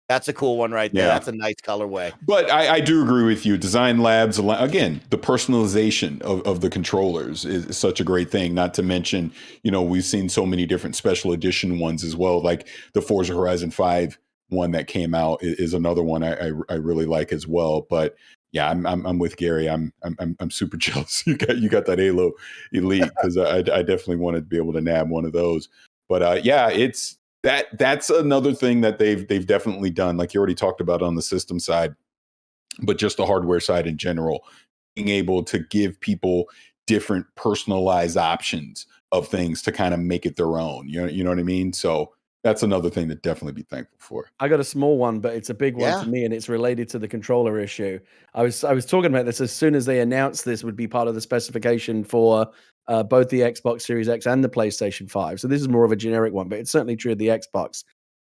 That's a cool one right there. Yeah. That's a nice colorway. But I do agree with you. Design Labs, again, the personalization of the controllers is such a great thing. Not to mention, we've seen so many different special edition ones as well. Like the Forza Horizon 5 one that came out is another one I really like as well. But yeah, I'm with Gary. I'm super jealous. You got that Halo Elite, because I definitely wanted to be able to nab one of those. But yeah, it's that's another thing that they've definitely done. Like you already talked about on the system side, but just the hardware side in general, being able to give people different personalized options of things to kind of make it their own. You know what I mean? So that's another thing to definitely be thankful for. I got a small one, but it's a big one Yeah. for me, and it's related to the controller issue. I was talking about this as soon as they announced this would be part of the specification for both the Xbox Series X and the PlayStation 5. So this is more of a generic one, but it's certainly true of the Xbox.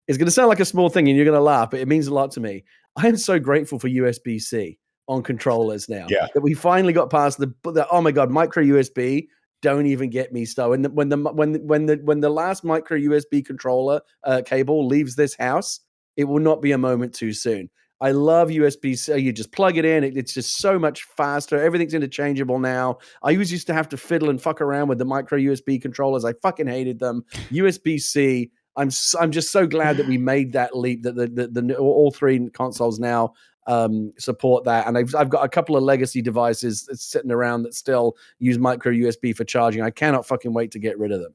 It's going to sound like a small thing, and you're going to laugh, but it means a lot to me. I am so grateful for USB-C on controllers now. Yeah. That we finally got past the oh my god, micro USB. Don't even get me started. When the last micro USB controller cable leaves this house, it will not be a moment too soon. I love USB-C. You just plug it in. It's just so much faster. Everything's interchangeable now. I always used to have to fiddle and fuck around with the micro USB controllers. I fucking hated them. USB-C. I'm just so glad that we made that leap. That the all three consoles now support that, and I've got a couple of legacy devices that's sitting around that still use micro USB for charging. I cannot fucking wait to get rid of them.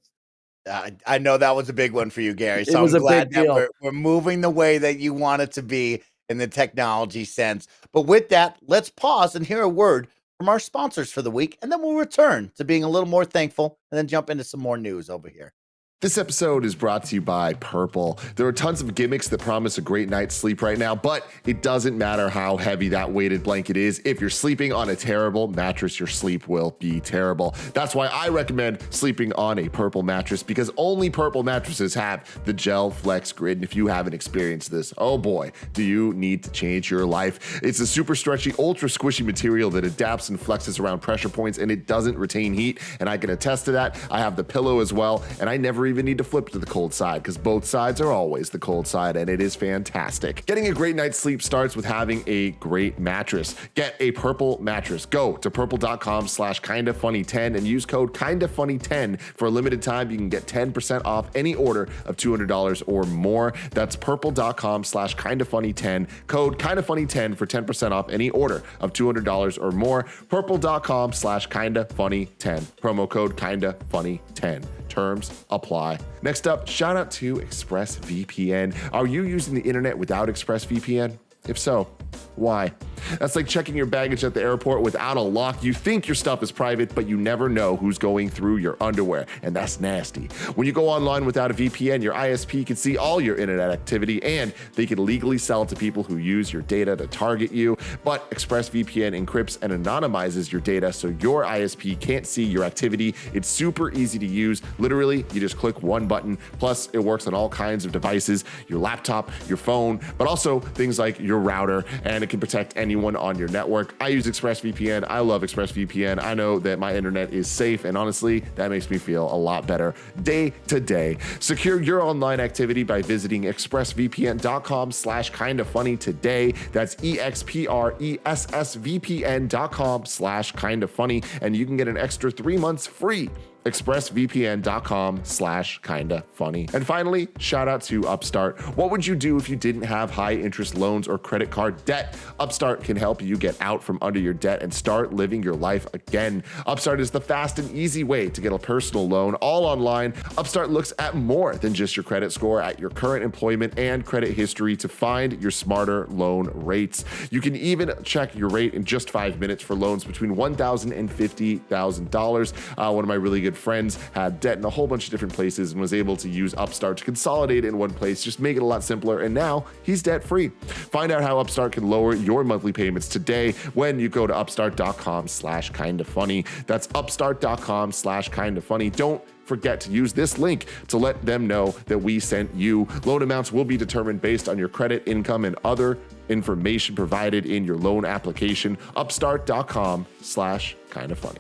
I know that was a big one for you, Gary. It So was I'm a glad big that deal. we're moving the way that you want it to be in the technology sense. But with that, let's pause and hear a word from our sponsors for the week, and then we'll return to being a little more thankful and then jump into some more news over here. This episode is brought to you by Purple. There are tons of gimmicks that promise a great night's sleep right now, but it doesn't matter how heavy that weighted blanket is. If you're sleeping on a terrible mattress, your sleep will be terrible. That's why I recommend sleeping on a Purple mattress, because only Purple mattresses have the Gel Flex Grid. And if you haven't experienced this, oh boy, do you need to change your life. It's a super stretchy, ultra squishy material that adapts and flexes around pressure points, and it doesn't retain heat. And I can attest to that. I have the pillow as well, and I never even need to flip to the cold side, because both sides are always the cold side, and it is fantastic. Getting a great night's sleep starts with having a great mattress. Get a Purple mattress. Go to purple.com/kindafunny10 and use code kindafunny10. For a limited time, you can get 10% off any order of $200 or more. That's purple.com/kindafunny10. Code kindafunny10 for 10% off any order of $200 or more. Purple.com/kindafunny10. Promo code kindafunny10. Terms apply. Next up, shout out to ExpressVPN. Are you using the internet without ExpressVPN? If so, why? That's like checking your baggage at the airport without a lock. You think your stuff is private, but you never know who's going through your underwear, and that's nasty. When you go online without a VPN, your ISP can see all your internet activity, and they can legally sell to people who use your data to target you. But ExpressVPN encrypts and anonymizes your data, so your ISP can't see your activity. It's super easy to use. Literally, you just click one button. Plus, it works on all kinds of devices, your laptop, your phone, but also things like your router, and it can protect anyone on your network. I use ExpressVPN. I love ExpressVPN. I know that my internet is safe, and honestly, that makes me feel a lot better day to day. Secure your online activity by visiting expressvpn.com/kindafunny today. That's expressvpn.com/kindafunny, and you can get an extra 3 months free. expressvpn.com/kindafunny. And finally, shout out to Upstart. What would you do if you didn't have high interest loans or credit card debt? Upstart can help you get out from under your debt and start living your life again. Upstart is the fast and easy way to get a personal loan, all online. Upstart looks at more than just your credit score, at your current employment and credit history to find your smarter loan rates. You can even check your rate in just 5 minutes for loans between $1,000 and $50,000. One of my really good friends had debt in a whole bunch of different places and was able to use Upstart to consolidate in one place, just make it a lot simpler, and now he's debt free. Find out how Upstart can lower your monthly payments today when you go to upstart.com/kindafunny. That's upstart.com/kindafunny. Don't forget to use this link to let them know that we sent you. Loan amounts will be determined based on your credit, income, and other information provided in your loan application. Upstart.com/kindafunny.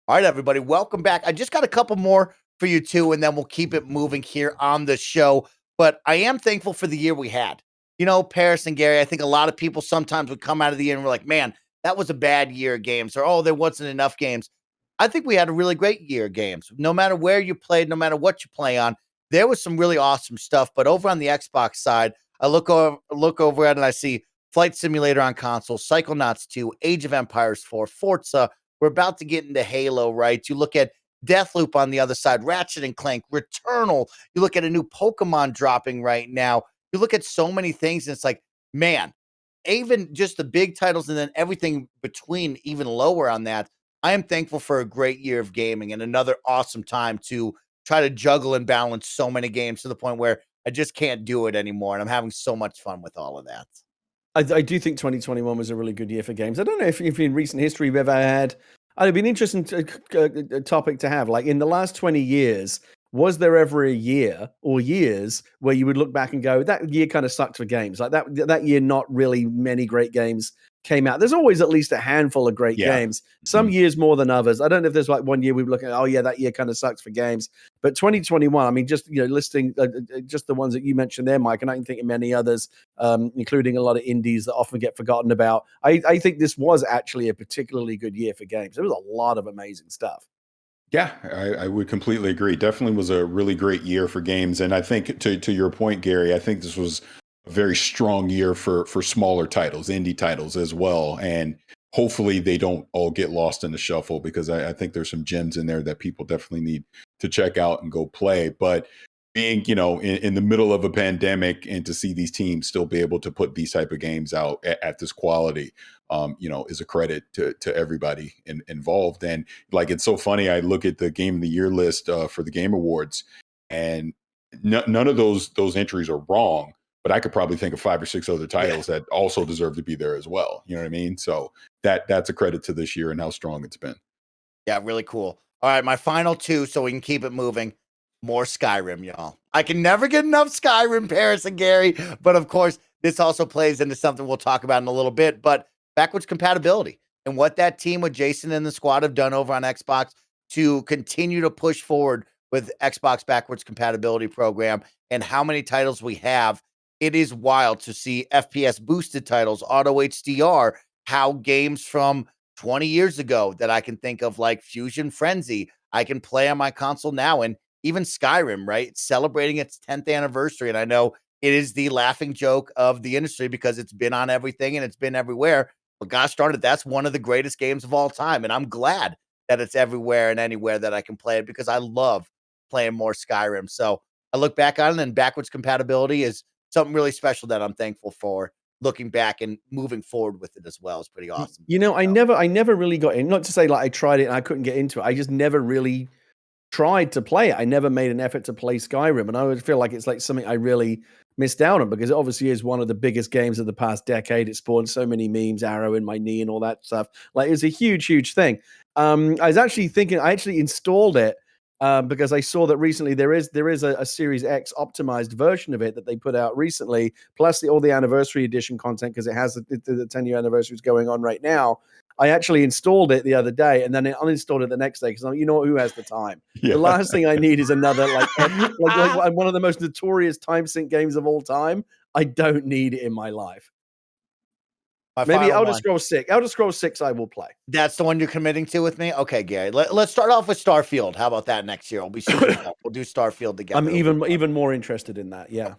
All right, everybody, welcome back. I just got a couple more for you too, and then we'll keep it moving here on the show. But I am thankful for the year we had. You know, Paris and Gary, I think a lot of people sometimes would come out of the year and we're like, man, that was a bad year of games, or oh, there wasn't enough games. I think we had a really great year of games. No matter where you played, no matter what you play on, there was some really awesome stuff. But over on the Xbox side, I look over at it and I see Flight Simulator on console, Psychonauts 2, Age of Empires 4, Forza. We're about to get into Halo, right? You look at Deathloop on the other side, Ratchet and Clank, Returnal. You look at a new Pokemon dropping right now. You look at so many things, and it's like, man, even just the big titles and then everything between, even lower on that. I am thankful for a great year of gaming and another awesome time to try to juggle and balance so many games to the point where I just can't do it anymore. And I'm having so much fun with all of that. I do think 2021 was a really good year for games. I don't know if in recent history you've ever had. It'd be an interesting topic to have. Like in the last 20 years, was there ever a year or years where you would look back and go, that year kind of sucked for games? Like that year, not really many great games came out. There's always at least a handful of great games. Some years more than others. I don't know if there's like one year we were looking at, oh yeah, that year kind of sucks for games. But 2021, I mean, just listing just the ones that you mentioned there, Mike, and I can think of many others, including a lot of indies that often get forgotten about. I think this was actually a particularly good year for games. There was a lot of amazing stuff. Yeah, I would completely agree. Definitely was a really great year for games. And I think to your point, Gary, I think this was a very strong year for smaller titles, indie titles as well. And hopefully they don't all get lost in the shuffle, because I think there's some gems in there that people definitely need to check out and go play. But being, in the middle of a pandemic, and to see these teams still be able to put these type of games out at this quality, is a credit to everybody involved. And like, it's so funny. I look at the Game of the Year list for the Game Awards, and none of those entries are wrong. But I could probably think of 5 or 6 other titles that also deserve to be there as well. You know what I mean? So that's a credit to this year and how strong it's been. Yeah, really cool. All right, my final two, so we can keep it moving. More Skyrim, y'all. I can never get enough Skyrim, Paris and Gary. But of course, this also plays into something we'll talk about in a little bit. But backwards compatibility and what that team with Jason and the squad have done over on Xbox to continue to push forward with Xbox backwards compatibility program, and how many titles we have. It is wild to see FPS boosted titles, auto HDR, how games from 20 years ago that I can think of, like Fusion Frenzy, I can play on my console now. And even Skyrim, right? It's celebrating its 10th anniversary. And I know it is the laughing joke of the industry because it's been on everything and it's been everywhere. But gosh darn it, that's one of the greatest games of all time. And I'm glad that it's everywhere and anywhere that I can play it, because I love playing more Skyrim. So I look back on it, and backwards compatibility is something really special that I'm thankful for. Looking back and moving forward with it as well is pretty awesome. I never really got in. Not to say like I tried it and I couldn't get into it. I just never really tried to play it. I never made an effort to play Skyrim, and I would feel like it's like something I really missed out on, because it obviously is one of the biggest games of the past decade. It spawned so many memes, arrow in my knee and all that stuff. Like, it was a huge thing. I was actually thinking, I actually installed it because I saw that recently there is a Series X optimized version of it that they put out recently, plus all the anniversary edition content, because it has the 10-year anniversary is going on right now. I actually installed it the other day, and then I uninstalled it the next day, because who has the time? Yeah. The last thing I need is another like one of the most notorious time sink games of all time. I don't need it in my life. Maybe Elder Scrolls 6. Elder Scrolls 6 I will play. That's the one you're committing to with me? Okay, Gary. Let's start off with Starfield. How about that next year? We'll be super pumped. We'll do Starfield together. I'm even more interested in that, yeah.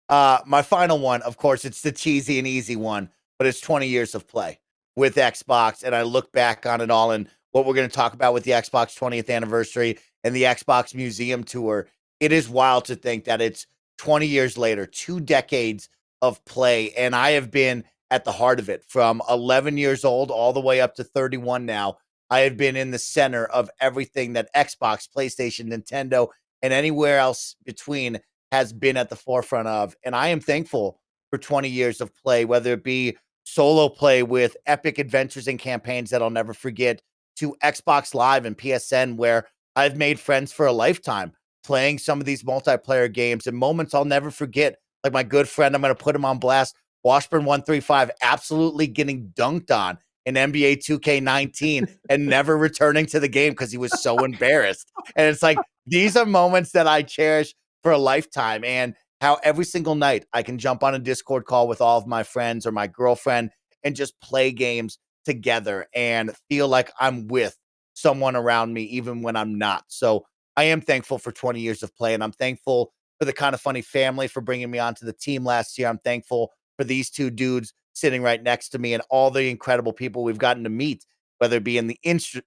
My final one, of course, it's the cheesy and easy one, but it's 20 years of play with Xbox. And I look back on it all, and what we're going to talk about with the Xbox 20th anniversary and the Xbox Museum Tour. It is wild to think that it's 20 years later, 2 decades of play. And I have been at the heart of it from 11 years old all the way up to 31 now. I have been in the center of everything that Xbox, PlayStation, Nintendo, and anywhere else between has been at the forefront of. And I am thankful for 20 years of play, whether it be solo play with epic adventures and campaigns that I'll never forget, to Xbox Live and PSN, where I've made friends for a lifetime playing some of these multiplayer games and moments I'll never forget. Like my good friend, I'm going to put him on blast. Washburn135 absolutely getting dunked on in NBA 2K19 and never returning to the game because he was so embarrassed. And it's like, these are moments that I cherish for a lifetime. And how every single night I can jump on a Discord call with all of my friends or my girlfriend and just play games together and feel like I'm with someone around me, even when I'm not. So I am thankful for 20 years of play, and I'm thankful for the Kind of Funny family for bringing me onto the team last year. I'm thankful for these two dudes sitting right next to me and all the incredible people we've gotten to meet, whether it be in the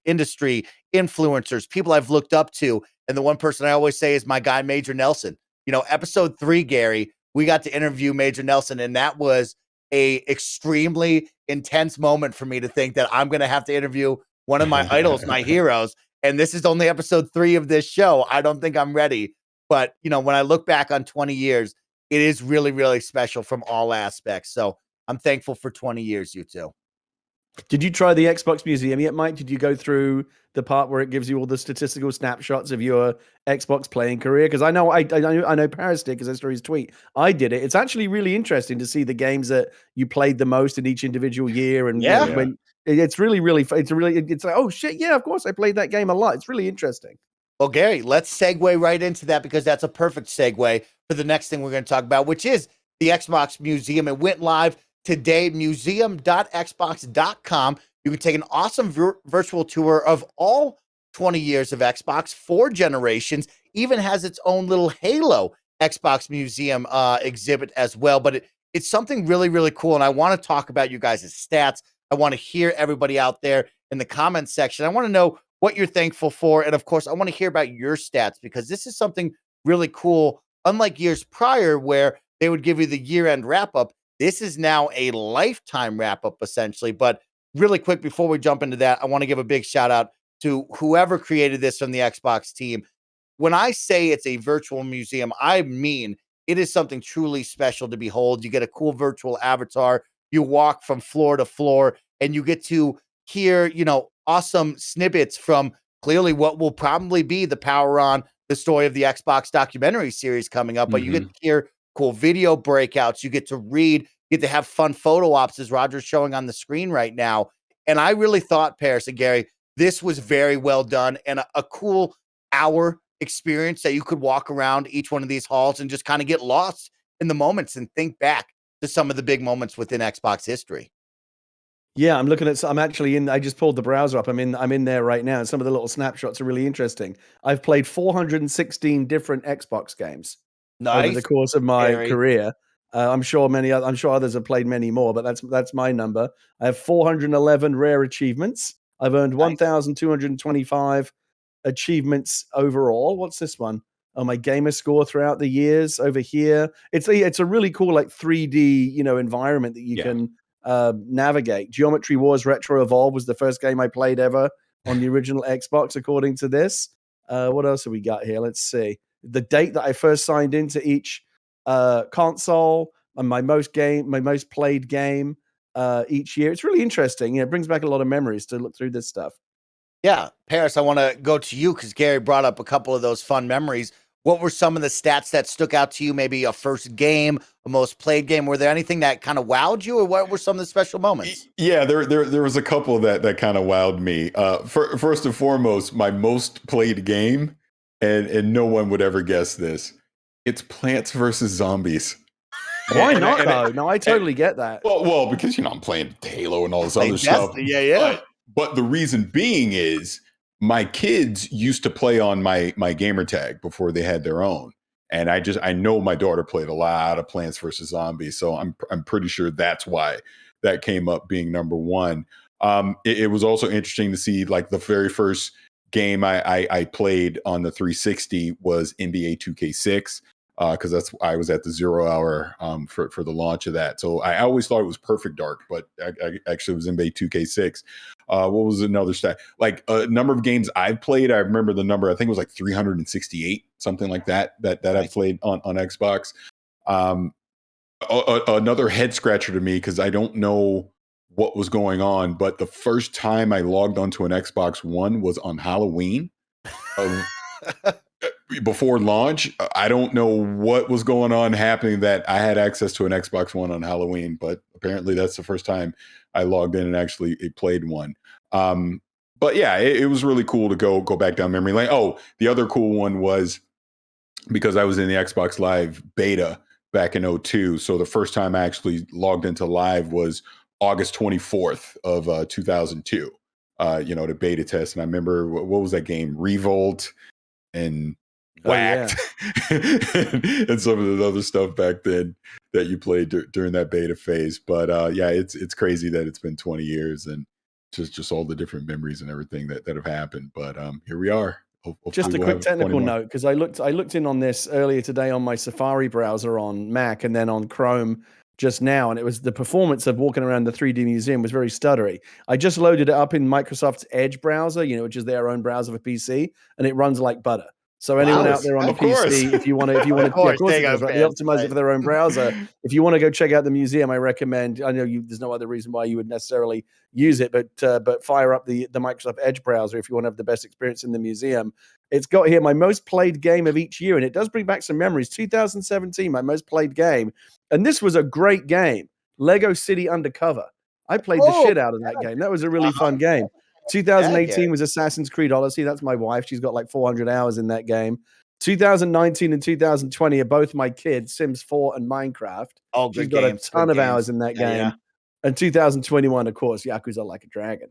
industry, influencers, people I've looked up to. And the one person I always say is my guy, Major Nelson. Episode 3, Gary, we got to interview Major Nelson, and that was a extremely intense moment for me to think that I'm going to have to interview one of my idols, my heroes. And this is only episode 3 of this show. I don't think I'm ready. But, when I look back on 20 years, it is really, really special from all aspects. So I'm thankful for 20 years, you two. Did you try the Xbox Museum yet, Mike? Did you go through the part where it gives you all the statistical snapshots of your Xbox playing career? Because I know Paris did because I saw his tweet. I did it. It's actually really interesting to see the games that you played the most in each individual year, and when it's really, it's like, oh shit, yeah, of course I played that game a lot. It's really interesting. Well, Gary, let's segue right into that because that's a perfect segue for the next thing we're going to talk about, which is the Xbox Museum. It went live today, museum.xbox.com. You can take an awesome virtual tour of all 20 years of Xbox, 4 generations, even has its own little Halo Xbox Museum exhibit as well. But it's something really, really cool. And I want to talk about you guys' stats. I want to hear everybody out there in the comments section. I want to know what you're thankful for. And of course, I want to hear about your stats because this is something really cool. Unlike years prior where they would give you the year-end wrap-up, this is now a lifetime wrap-up, essentially. But really quick, before we jump into that, I want to give a big shout-out to whoever created this from the Xbox team. When I say it's a virtual museum, I mean it is something truly special to behold. You get a cool virtual avatar. You walk from floor to floor, and you get to hear, awesome snippets from clearly what will probably be the Power On, the story of the Xbox documentary series coming up. But you get to hear cool video breakouts. You get to read, you get to have fun photo ops as Roger's showing on the screen right now. And I really thought, Paris and Gary, this was very well done and a cool hour experience that you could walk around each one of these halls and just kind of get lost in the moments and think back to some of the big moments within Xbox history. Yeah, I'm actually in. I just pulled the browser up. I'm in there right now. And some of the little snapshots are really interesting. I've played 416 different Xbox games over the course of my career. I'm sure others have played many more, but that's my number. I have 411 rare achievements. I've earned 1,225 achievements overall. What's this one? Oh, my gamer score throughout the years over here. It's a really cool 3D environment that you can navigate. Geometry Wars Retro Evolve was the first game I played ever on the original Xbox, according to this. What else have we got here? Let's see. The date that I first signed into each console and my most played game each year. It's really interesting. It brings back a lot of memories to look through this stuff. Yeah, Paris, I want to go to you because Gary brought up a couple of those fun memories. What were some of the stats that stuck out to you? Maybe a first game, a most played game. Were there anything that kind of wowed you, or what were some of the special moments? Yeah, there was a couple that kind of wowed me. First and foremost, my most played game, and no one would ever guess this. It's Plants vs. Zombies. Why not though? No, I totally get that. Well, because I'm playing Halo and all this other stuff. Yeah. But the reason being is my kids used to play on my gamer tag before they had their own. And I know my daughter played a lot of Plants vs. Zombies. So I'm pretty sure that's why that came up being number one. It was also interesting to see the very first game I played on the 360 was NBA 2K6. Because I was at the 0 hour for the launch of that. So I always thought it was Perfect Dark, but I actually was NBA 2K6. What was another stat? Number of games I've played, I remember the number, I think it was 368, something like that I played on Xbox. Another head scratcher to me, because I don't know what was going on, but the first time I logged onto an Xbox One was on Halloween. of before launch. I don't know what was going on happening that I had access to an Xbox One on Halloween, but apparently that's the first time I logged in and actually played one. But yeah, it was really cool to go back down memory lane. Oh, the other cool one was because I was in the Xbox Live beta back in 02. So the first time I actually logged into live was August 24th of 2002, to beta test. And I remember, what was that game? Revolt and Whacked, and some of the other stuff back then that you played during that beta phase. But yeah, it's crazy that it's been 20 years and just all the different memories and everything that have happened. But here we are. Just a quick technical note, because I looked in on this earlier today on my Safari browser on Mac and then on Chrome just now, and it was the performance of walking around the 3D museum was very stuttery. I just loaded it up in Microsoft's Edge browser, which is their own browser for PC, and it runs like butter. So anyone out there on the PC, if you want to, of course it does, right? They optimize it for their own browser. If you want to go check out the museum, I recommend. I know there's no other reason why you would necessarily use it, but fire up the Microsoft Edge browser if you want to have the best experience in the museum. It's got here my most played game of each year, and it does bring back some memories. 2017, my most played game, and this was a great game. Lego City Undercover. I played the shit out of that game. That was a really fun game. 2018 was Assassin's Creed Odyssey. That's my wife. She's got like 400 hours in that game. 2019 and 2020 are both my kids, Sims 4 and Minecraft. She's got a ton of hours in that game. Yeah. And 2021, of course, Yakuza Like a Dragon.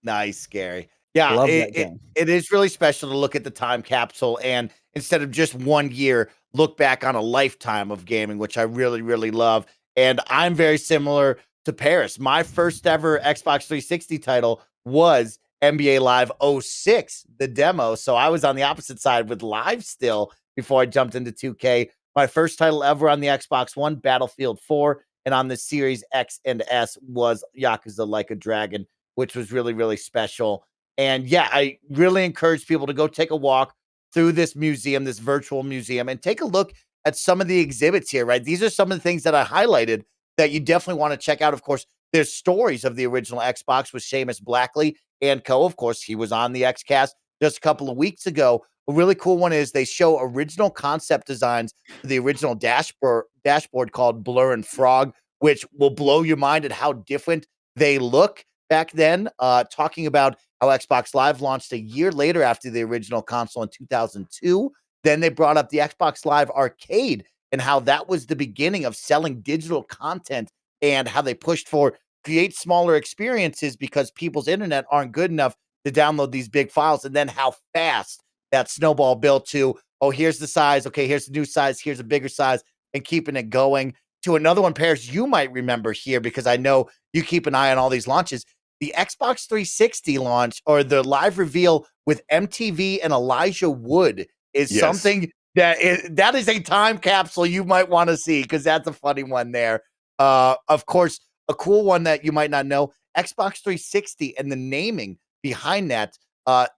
Nice, Gary. Yeah, it is really special to look at the time capsule and instead of just 1 year, look back on a lifetime of gaming, which I really, really love. And I'm very similar to Paris. My first ever Xbox 360 title was NBA Live 06, the demo. So I was on the opposite side with Live still before I jumped into 2K. My first title ever on the Xbox One, Battlefield 4, and on the Series X and S was Yakuza Like a Dragon, which was really, really special. And yeah, I really encourage people to go take a walk through this museum, this virtual museum, and take a look at some of the exhibits here, right? These are some of the things that I highlighted that you definitely want to check out. Of course, there's stories of the original Xbox with Seamus Blackley and co. Of course, he was on the Xcast just a couple of weeks ago. A really cool one is they show original concept designs for the original dashboard called Blur and Frog, which will blow your mind at how different they look back then. Talking about how Xbox Live launched a year later after the original console in 2002. Then they brought up the Xbox Live Arcade and how that was the beginning of selling digital content and how they pushed for create smaller experiences because people's internet aren't good enough to download these big files. And then how fast that snowball built to, oh, here's the size. Okay, here's the new size. Here's a bigger size, and keeping it going to another one, Paris, you might remember here because I know you keep an eye on all these launches. The Xbox 360 launch or the live reveal with MTV and Elijah Wood is something that is a time capsule you might want to see because that's a funny one there. Of course, a cool one that you might not know, Xbox 360 and the naming behind that,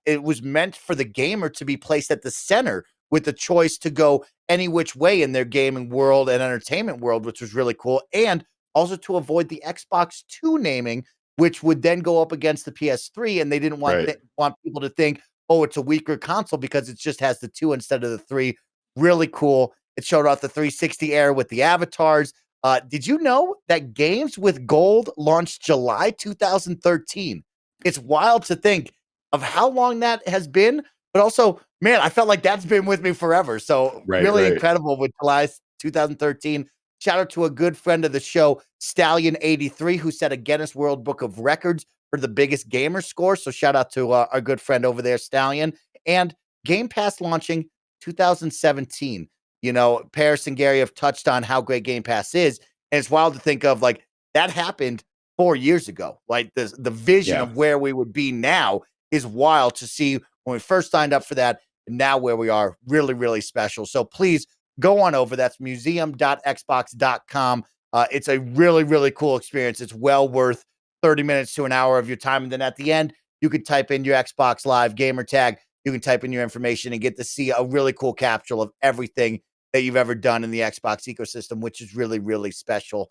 it was meant for the gamer to be placed at the center with the choice to go any which way in their gaming world and entertainment world, which was really cool. And also to avoid the Xbox 2 naming, which would then go up against the PS3. And they didn't want people to think, oh, it's a weaker console because it just has the 2 instead of the 3. Really cool. It showed off the 360 era with the avatars. Did you know that Games with Gold launched July 2013? It's wild to think of how long that has been, but also, man, I felt like that's been with me forever. So really incredible with July 2013. Shout out to a good friend of the show, Stallion83, who set a Guinness World Book of Records for the biggest gamer score. So shout out to our good friend over there, Stallion. And Game Pass launching 2017. You know, Paris and Gary have touched on how great Game Pass is. And it's wild to think of like that happened 4 years ago. Like the vision of where we would be now is wild to see when we first signed up for that. And now where we are, really, really special. So please go on over. That's museum.xbox.com. It's a really, really cool experience. It's well worth 30 minutes to an hour of your time. And then at the end, you can type in your Xbox Live gamer tag. You can type in your information and get to see a really cool capsule of everything that you've ever done in the Xbox ecosystem, which is really, really special.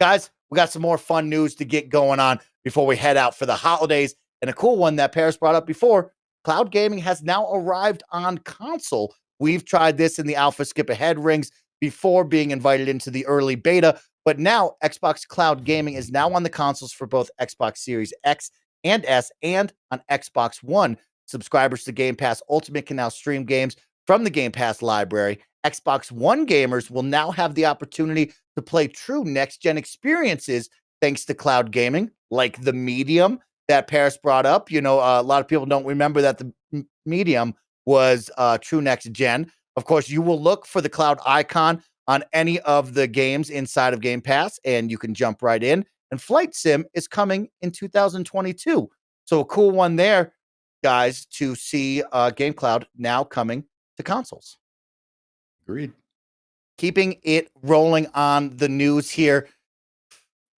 Guys, we got some more fun news to get going on before we head out for the holidays. And a cool one that Paris brought up before, cloud gaming has now arrived on console. We've tried this in the alpha skip ahead rings before being invited into the early beta, but now Xbox Cloud Gaming is now on the consoles for both Xbox Series X and S and on Xbox One. Subscribers to Game Pass Ultimate can now stream games from the Game Pass library. Xbox One gamers will now have the opportunity to play true next-gen experiences thanks to cloud gaming, like the Medium that Paris brought up. You know, a lot of people don't remember that the Medium was true next-gen. Of course, you will look for the cloud icon on any of the games inside of Game Pass, and you can jump right in. And Flight Sim is coming in 2022. So a cool one there, guys, to see Game Cloud now coming to consoles. Agreed. Keeping it rolling on the news here.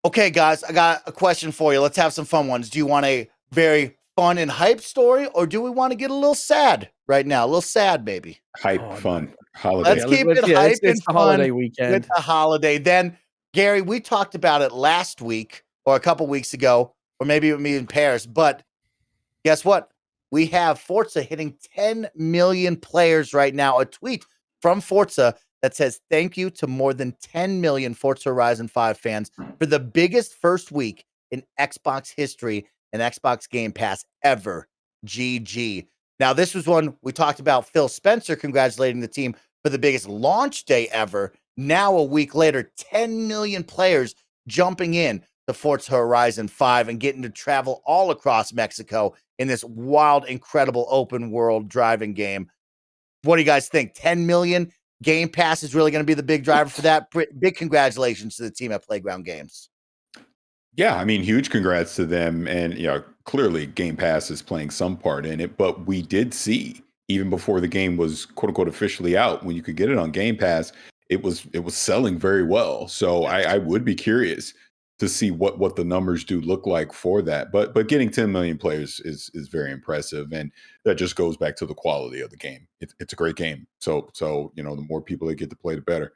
Okay, guys, I got a question for you. Let's have some fun ones. Do you want a very fun and hype story, or do we want to get a little sad right now? A little sad, maybe. Hype, fun, holiday. Let's keep it hype and it's the fun holiday weekend. with the holiday. Then, Gary, we talked about it last week or a couple weeks ago, or maybe with me in Paris, but guess what? We have Forza hitting 10 million players right now. A tweet from Forza that says, thank you to more than 10 million Forza Horizon 5 fans for the biggest first week in Xbox history and Xbox Game Pass ever. GG. Now, this was one we talked about Phil Spencer congratulating the team for the biggest launch day ever. Now, a week later, 10 million players jumping in to Forza Horizon 5 and getting to travel all across Mexico in this wild, incredible open world driving game. What do you guys think? 10 million? Game Pass is really going to be the big driver for that. Big congratulations to the team at Playground Games. Yeah, I mean, huge congrats to them. And, clearly Game Pass is playing some part in it, but we did see even before the game was quote unquote officially out, when you could get it on Game Pass, it was selling very well. So I would be curious to see what the numbers do look like for that. But getting 10 million players is very impressive. And that just goes back to the quality of the game. It's a great game. So, the more people that get to play, the better.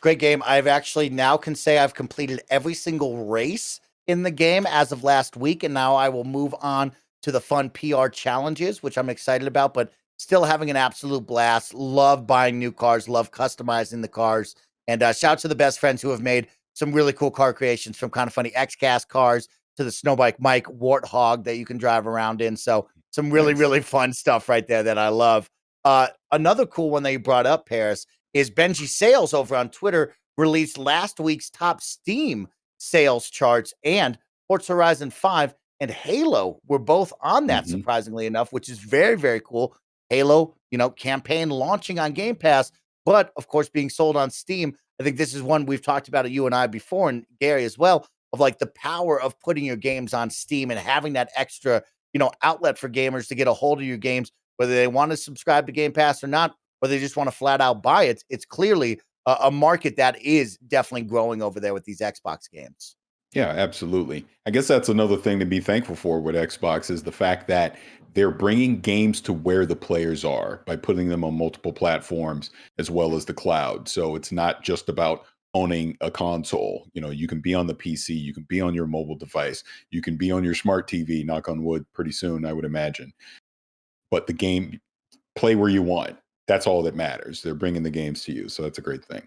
Great game. I've actually now can say I've completed every single race in the game as of last week, and now I will move on to the fun PR challenges, which I'm excited about, but still having an absolute blast. Love buying new cars, love customizing the cars, and shout out to the best friends who have made some really cool car creations, from KindaFunny Xcast cars to the Snowbike Mike Warthog that you can drive around in. So some really, Nice. really fun stuff right there that I love. Another cool one that you brought up, Paris, is Benji Sales over on Twitter released last week's top Steam sales charts, and Forza Horizon 5 and Halo were both on that, surprisingly enough, which is very, very cool. Halo, campaign launching on Game Pass, but of course being sold on Steam. I think this is one we've talked about, you and I before, and Gary as well, of like the power of putting your games on Steam and having that extra, outlet for gamers to get a hold of your games, whether they want to subscribe to Game Pass or not, or they just want to flat out buy it. It's clearly a market that is definitely growing over there with these Xbox games. Yeah, absolutely. I guess that's another thing to be thankful for with Xbox, is the fact that they're bringing games to where the players are by putting them on multiple platforms as well as the cloud. So it's not just about owning a console. You can be on the PC, you can be on your mobile device, you can be on your smart TV, knock on wood, pretty soon, I would imagine. But the game, play where you want. That's all that matters. They're bringing the games to you. So that's a great thing.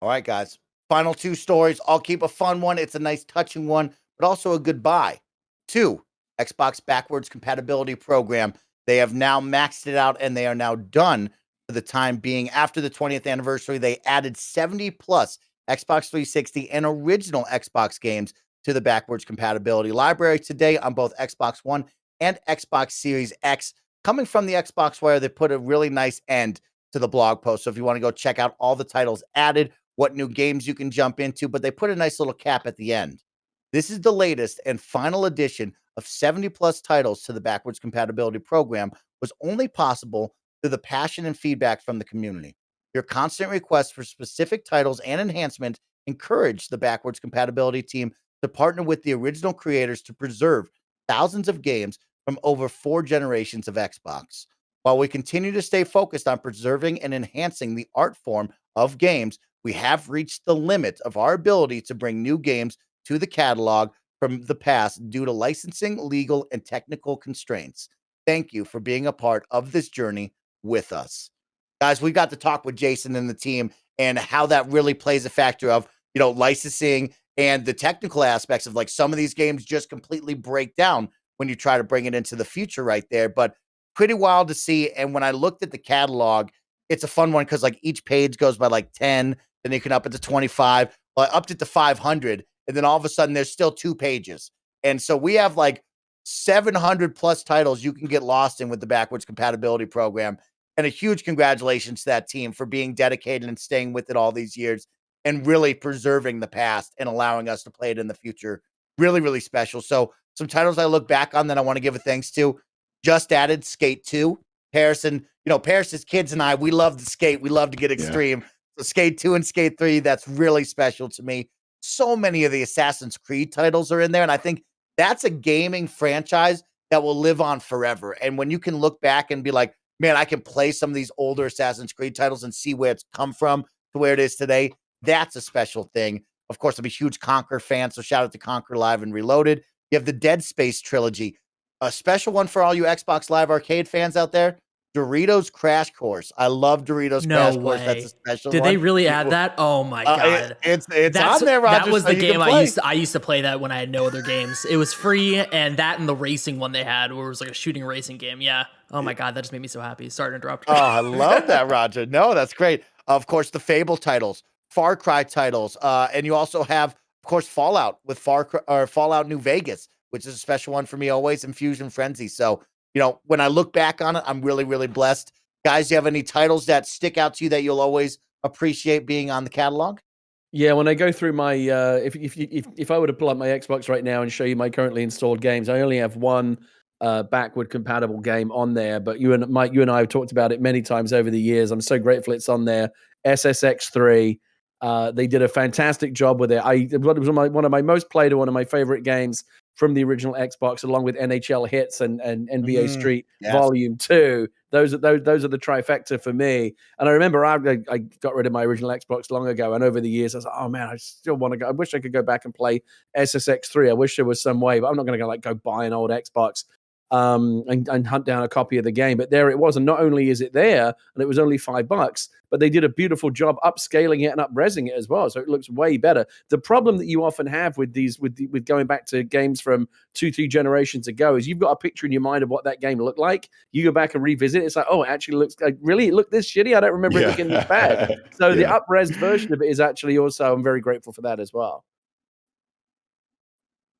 All right, guys. Final two stories. I'll keep a fun one. It's a nice touching one, but also a goodbye. 2, Xbox backwards compatibility program. They have now maxed it out, and they are now done for the time being. After the 20th anniversary, they added 70 plus Xbox 360 and original Xbox games to the backwards compatibility library today on both Xbox One and Xbox Series X. Coming from the Xbox Wire, they put a really nice end to the blog post. So if you want to go check out all the titles added, what new games you can jump into, but they put a nice little cap at the end. This is the latest and final addition of 70 plus titles to the backwards compatibility program, was only possible through the passion and feedback from the community. Your constant requests for specific titles and enhancement encourage the backwards compatibility team to partner with the original creators to preserve thousands of games from over 4 generations of Xbox. While we continue to stay focused on preserving and enhancing the art form of games, we have reached the limit of our ability to bring new games to the catalog from the past due to licensing, legal, and technical constraints. Thank you for being a part of this journey with us. Guys, we got to talk with Jason and the team and how that really plays a factor of, licensing and the technical aspects of like some of these games just completely break down when you try to bring it into the future right there. But pretty wild to see. And when I looked at the catalog, it's a fun one because like each page goes by like 10, then you can up it to 25, up it to 500. And then all of a sudden there's still 2 pages. And so we have like 700 plus titles you can get lost in with the backwards compatibility program. And a huge congratulations to that team for being dedicated and staying with it all these years and really preserving the past and allowing us to play it in the future. Really, really special. So some titles I look back on that I want to give a thanks to. Just added Skate 2. Harrison, Paris's kids and I, we love to skate. We love to get extreme. Yeah. So Skate 2 and Skate 3, that's really special to me. So many of the Assassin's Creed titles are in there. And I think that's a gaming franchise that will live on forever. And when you can look back and be like, man, I can play some of these older Assassin's Creed titles and see where it's come from to where it is today, that's a special thing. Of course, I'm a huge Conquer fan, so shout out to Conquer Live and Reloaded. You have the Dead Space trilogy, a special one for all you Xbox Live Arcade fans out there. Doritos Crash Course. I love Doritos Crash Course. That's a special Did one. they really add that? Oh my god. It's on there, Roger. That was so the you game can play. I used to play that when I had no other games. It was free, and that and the racing one they had where it was like a shooting racing game. Yeah. Oh my god, that just made me so happy. Sorry to interrupt. Oh, I love that, Roger. No, that's great. Of course, the Fable titles, Far Cry titles, and you also have, of course, Fallout with Fallout New Vegas, which is a special one for me always, and Fusion Frenzy. So, when I look back on it, I'm really, really blessed. Guys, do you have any titles that stick out to you that you'll always appreciate being on the catalog? Yeah, when I go through my, if I were to pull up my Xbox right now and show you my currently installed games, I only have one backward compatible game on there. But you and Mike, you and I have talked about it many times over the years. I'm so grateful it's on there. SSX3. They did a fantastic job with it. It was one of my most played, one of my favorite games from the original Xbox, along with NHL Hits and NBA Street Volume 2. Those are the trifecta for me. And I remember I got rid of my original Xbox long ago, and over the years I was like, oh man, I still want to go. I wish I could go back and play SSX3. I wish there was some way, but I'm not going to go buy an old Xbox and hunt down a copy of the game. But there it was, and not only is it there, and it was only $5, but they did a beautiful job upscaling it and up-resing it as well, so it looks way better. The problem that you often have with these, with going back to games from 2-3 generations ago, is you've got a picture in your mind of what that game looked like. You go back and revisit it, it's like, oh, it actually looks like, really, it looked this shitty? I don't remember it looking this bad. So the up-resed version of it is actually also, I'm very grateful for that as well.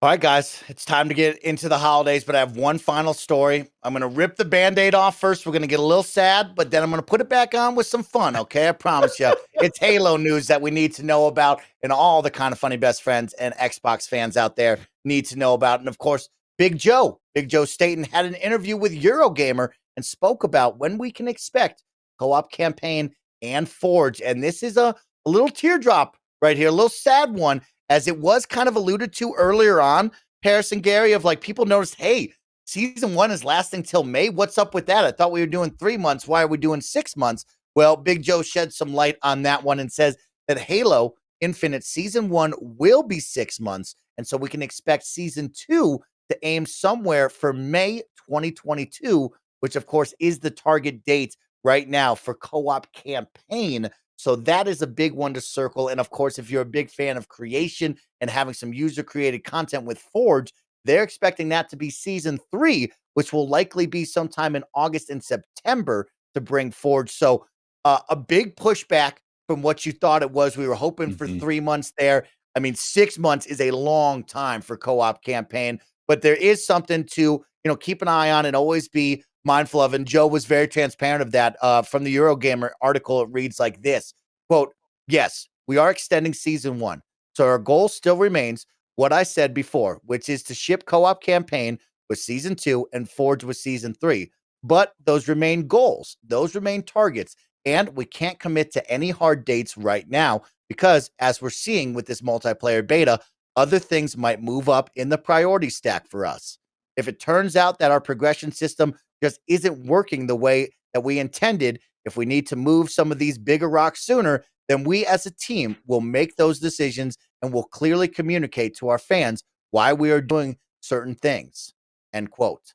All right, guys, it's time to get into the holidays, but I have one final story. I'm going to rip the Band-Aid off first. We're going to get a little sad, but then I'm going to put it back on with some fun, okay? I promise you. It's Halo news that we need to know about, and all the KindaFunny best friends and Xbox fans out there need to know about. And, of course, Big Joe Staten had an interview with Eurogamer and spoke about when we can expect co-op campaign and Forge. And this is a little teardrop right here, a little sad one, as it was kind of alluded to earlier on, Paris and Gary, of like people noticed, hey, season 1 is lasting till May. What's up with that? I thought we were doing 3 months. Why are we doing 6 months? Well, Big Joe shed some light on that one and says that Halo Infinite season 1 will be 6 months. And so we can expect season 2 to aim somewhere for May 2022, which of course is the target date right now for co-op campaign. So that is a big one to circle. And of course, if you're a big fan of creation and having some user-created content with Forge, they're expecting that to be season 3, which will likely be sometime in August and September to bring Forge. So a big pushback from what you thought it was. We were hoping for 3 months there. I mean, 6 months is a long time for co-op campaign, but there is something to, keep an eye on and always be mindful of. And Joe was very transparent of that. From the Eurogamer article, it reads like this, quote, yes, we are extending season 1. So our goal still remains what I said before, which is to ship co-op campaign with season 2 and Forge with season 3. But those remain goals. Those remain targets. And we can't commit to any hard dates right now because, as we're seeing with this multiplayer beta, other things might move up in the priority stack for us. If it turns out that our progression system just isn't working the way that we intended, if we need to move some of these bigger rocks sooner, then we as a team will make those decisions and will clearly communicate to our fans why we are doing certain things. End quote.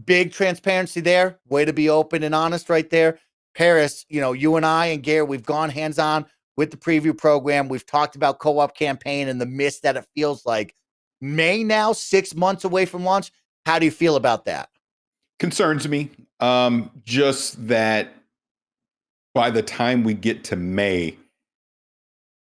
Big transparency there. Way to be open and honest right there. Paris, you and I and Garrett, we've gone hands on with the preview program. We've talked about co-op campaign and the miss that it feels like. May now, 6 months away from launch. How do you feel about that? Concerns me. Just that by the time we get to May,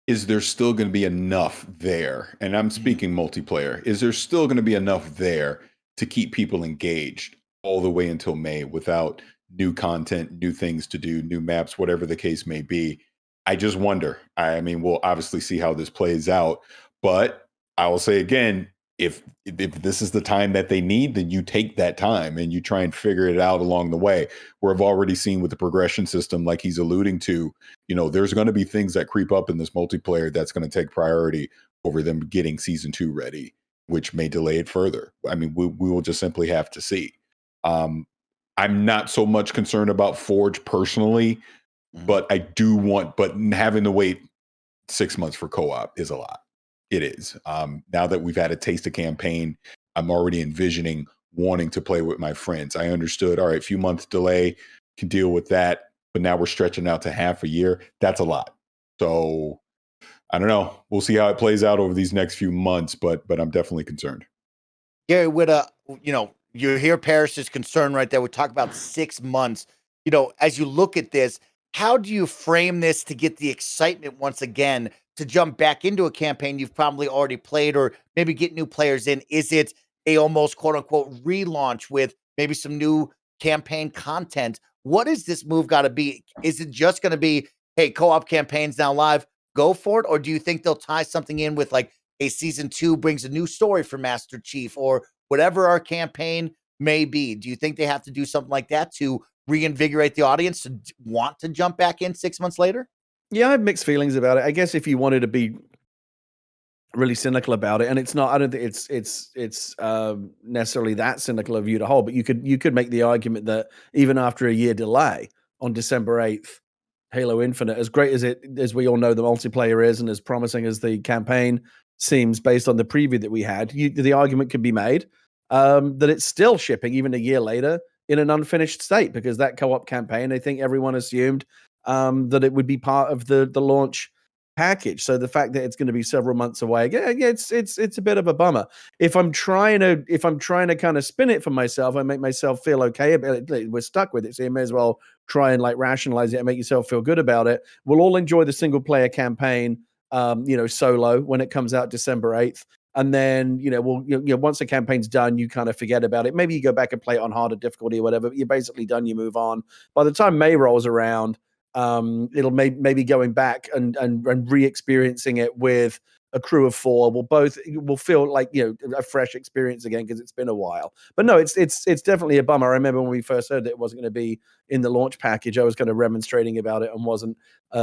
is there still going to be enough there? And I'm speaking multiplayer. Is there still going to be enough there to keep people engaged all the way until May without new content, new things to do, new maps, whatever the case may be? I just wonder. I mean, we'll obviously see how this plays out, but I will say again, if this is the time that they need, then you take that time and you try and figure it out along the way. Where I've already seen with the progression system, like he's alluding to, there's going to be things that creep up in this multiplayer that's going to take priority over them getting season 2 ready, which may delay it further. I mean, we will just simply have to see. I'm not so much concerned about Forge personally, but I do but having to wait 6 months for co-op is a lot. It is. Now that we've had a taste of campaign, I'm already envisioning wanting to play with my friends. I understood, all right, few months delay, can deal with that. But now we're stretching out to half a year. That's a lot. So I don't know. We'll see how it plays out over these next few months, but I'm definitely concerned. Gary, you hear Paris's concern right there. We talk about 6 months. As you look at this, how do you frame this to get the excitement once again to jump back into a campaign you've probably already played, or maybe get new players in? Is it a almost quote unquote relaunch with maybe some new campaign content? What is this move got to be? Is it just going to be, hey, co-op campaign's now live, go for it? Or do you think they'll tie something in with like a season 2 brings a new story for Master Chief, or whatever our campaign may be? Do you think they have to do something like that to reinvigorate the audience to want to jump back in 6 months later? Yeah, I have mixed feelings about it. I guess if you wanted to be really cynical about it, and it's not, I don't think it's necessarily that cynical of you to hold, but you could make the argument that even after a year delay on December 8th, Halo Infinite, as great as we all know the multiplayer is, and as promising as the campaign seems based on the preview that we had, the argument could be made that it's still shipping even a year later in an unfinished state, because that co-op campaign, I think everyone assumed that it would be part of the launch package. So the fact that it's going to be several months away, yeah, it's a bit of a bummer. If I'm trying to kind of spin it for myself, I make myself feel okay about it. We're stuck with it, so you may as well try and like rationalize it and make yourself feel good about it. We'll all enjoy the single player campaign, solo when it comes out December 8th. And then, once the campaign's done, you kind of forget about it. Maybe you go back and play it on harder difficulty or whatever, but you're basically done, you move on. By the time May rolls around, it'll maybe going back and re-experiencing it with a crew of 4 will feel like a fresh experience again, because it's been a while. But no, it's definitely a bummer. I remember when we first heard that it wasn't going to be in the launch package, I was kind of remonstrating about it and wasn't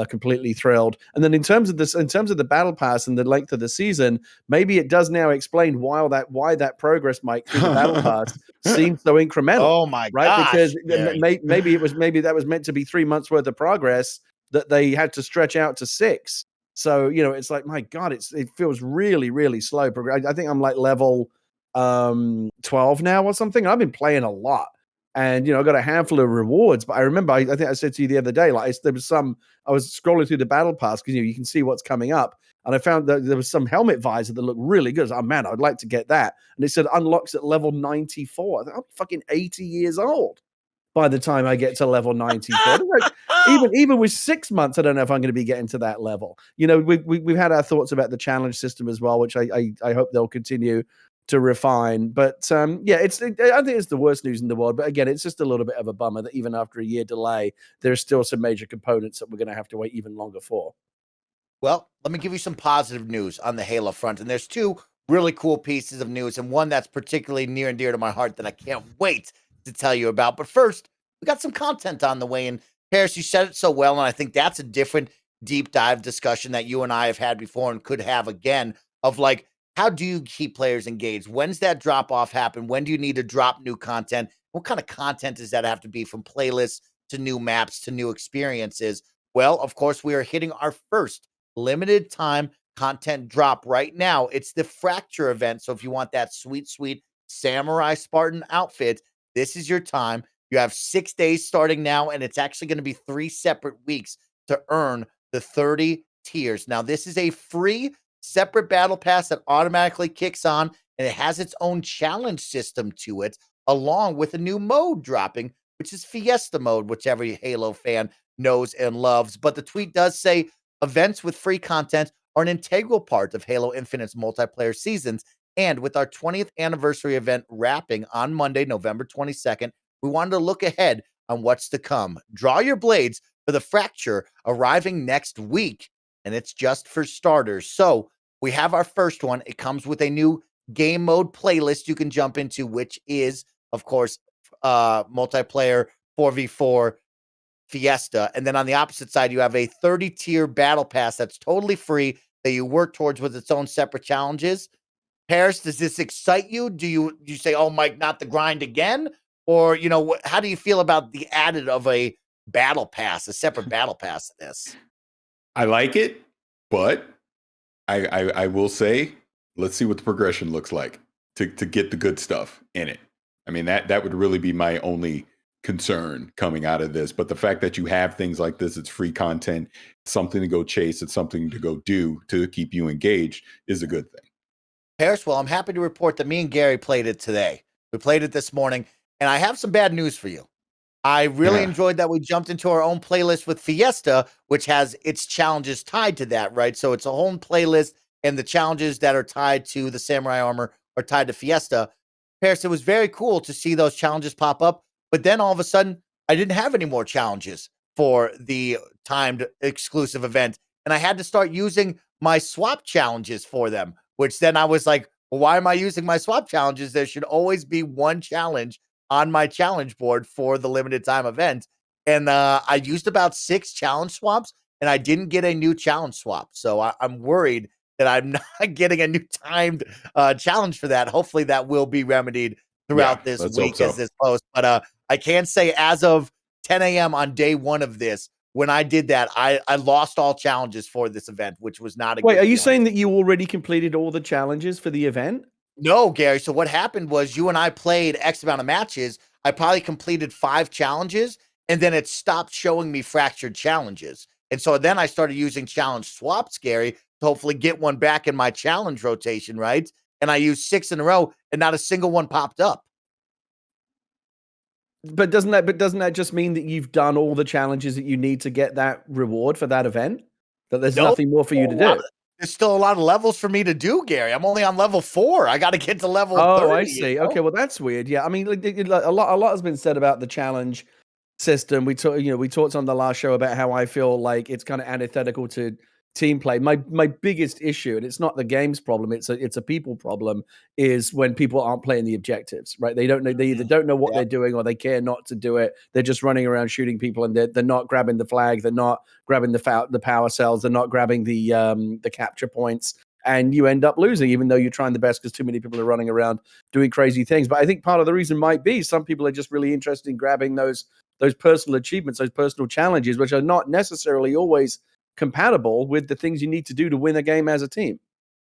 completely thrilled. And then in terms of the battle pass and the length of the season, maybe it does now explain why that progress, Mike, through the battle pass seems so incremental. Oh my right? gosh, Because Gary. maybe that was meant to be 3 months worth of progress that they had to stretch out to 6. So it's like, my God, it feels really, really slow. I think I'm like level 12 now or something. I've been playing a lot, and I got a handful of rewards. But I remember, I think I said to you the other day, like there was I was scrolling through the battle pass because you can see what's coming up, and I found that there was some helmet visor that looked really good. Oh man, I'd like to get that. And it said unlocks at level 94. I thought, I'm fucking 80 years old by the time I get to level 94. Like, even with 6 months, I don't know if I'm going to be getting to that level. We've had our thoughts about the challenge system as well, which I hope they'll continue to refine. But I think it's the worst news in the world. But again, it's just a little bit of a bummer that even after a year delay, there's still some major components that we're going to have to wait even longer for. Well, let me give you some positive news on the Halo front. And there's 2 really cool pieces of news, and one that's particularly near and dear to my heart that I can't wait to tell you about. But first, we got some content on the way. And Paris, you said it so well, and I think that's a different deep dive discussion that you and I have had before and could have again, of like, how do you keep players engaged? When's that drop off happen? When do you need to drop new content? What kind of content does that have to be, from playlists to new maps to new experiences? Well, of course, we are hitting our first limited time content drop right now. It's the Fracture event. So if you want that sweet, sweet Samurai Spartan outfit, this is your time. You have 6 days starting now, and it's actually going to be 3 separate weeks to earn the 30 tiers. Now, this is a free separate battle pass that automatically kicks on, and it has its own challenge system to it, along with a new mode dropping, which is Fiesta mode, which every Halo fan knows and loves. But the tweet does say events with free content are an integral part of Halo Infinite's multiplayer seasons. And with our 20th anniversary event wrapping on Monday, November 22nd, we wanted to look ahead on what's to come. Draw your blades for the Fracture arriving next week, and it's just for starters. So we have our first one. It comes with a new game mode playlist you can jump into, which is, of course, multiplayer 4v4 Fiesta. And then on the opposite side, you have a 30-tier battle pass that's totally free that you work towards with its own separate challenges. Paris, does this excite you? Do you say, "Oh, Mike, not the grind again"? Or, how do you feel about the added of a battle pass, a separate battle pass to this? I like it, but I will say, let's see what the progression looks like to get the good stuff in it. I mean, that would really be my only concern coming out of this. But the fact that you have things like this, it's free content, something to go chase, it's something to go do to keep you engaged is a good thing. Paris, well, I'm happy to report that me and Gary played it today. We played it this morning, and I have some bad news for you. I really enjoyed that we jumped into our own playlist with Fiesta, which has its challenges tied to that, right? So it's a whole playlist, and the challenges that are tied to the Samurai Armor are tied to Fiesta. Paris, it was very cool to see those challenges pop up, but then all of a sudden, I didn't have any more challenges for the timed exclusive event, and I had to start using my swap challenges for them, which then I was like, well, why am I using my swap challenges? There should always be one challenge on my challenge board for the limited time event. And I used about 6 challenge swaps, and I didn't get a new challenge swap. So I'm worried that I'm not getting a new timed challenge for that. Hopefully that will be remedied throughout this week as this post. But I can say as of 10 a.m. on day 1 of this, when I did that, I lost all challenges for this event, which was not a Wait, good are you feeling. saying that you already completed all the challenges for the event? No, Gary. So what happened was you and I played X amount of matches. I probably completed 5 challenges, and then it stopped showing me fractured challenges. And so then I started using challenge swaps, Gary, to hopefully get one back in my challenge rotation, right? And I used 6 in a row, and not a single one popped up. But doesn't that just mean that you've done all the challenges that you need to get that reward for that event? That there's No, nothing more for you to do? There's still a lot of levels for me to do, Gary. I'm only on level 4. I got to get to level 30. Oh, I see. Okay, well that's weird. Yeah, I mean, like, a lot has been said about the challenge system. We talked on the last show about how I feel like it's kind of antithetical to team play. My biggest issue, and it's not the game's problem, it's a people problem, is when people aren't playing the objectives, right? They either don't know what they're doing or they care not to do it. They're just running around shooting people, and they're not grabbing the flag, they're not grabbing the power cells, they're not grabbing the capture points. And you end up losing, even though you're trying the best, because too many people are running around doing crazy things. But I think part of the reason might be some people are just really interested in grabbing those personal achievements, those personal challenges, which are not necessarily always compatible with the things you need to do to win a game as a team.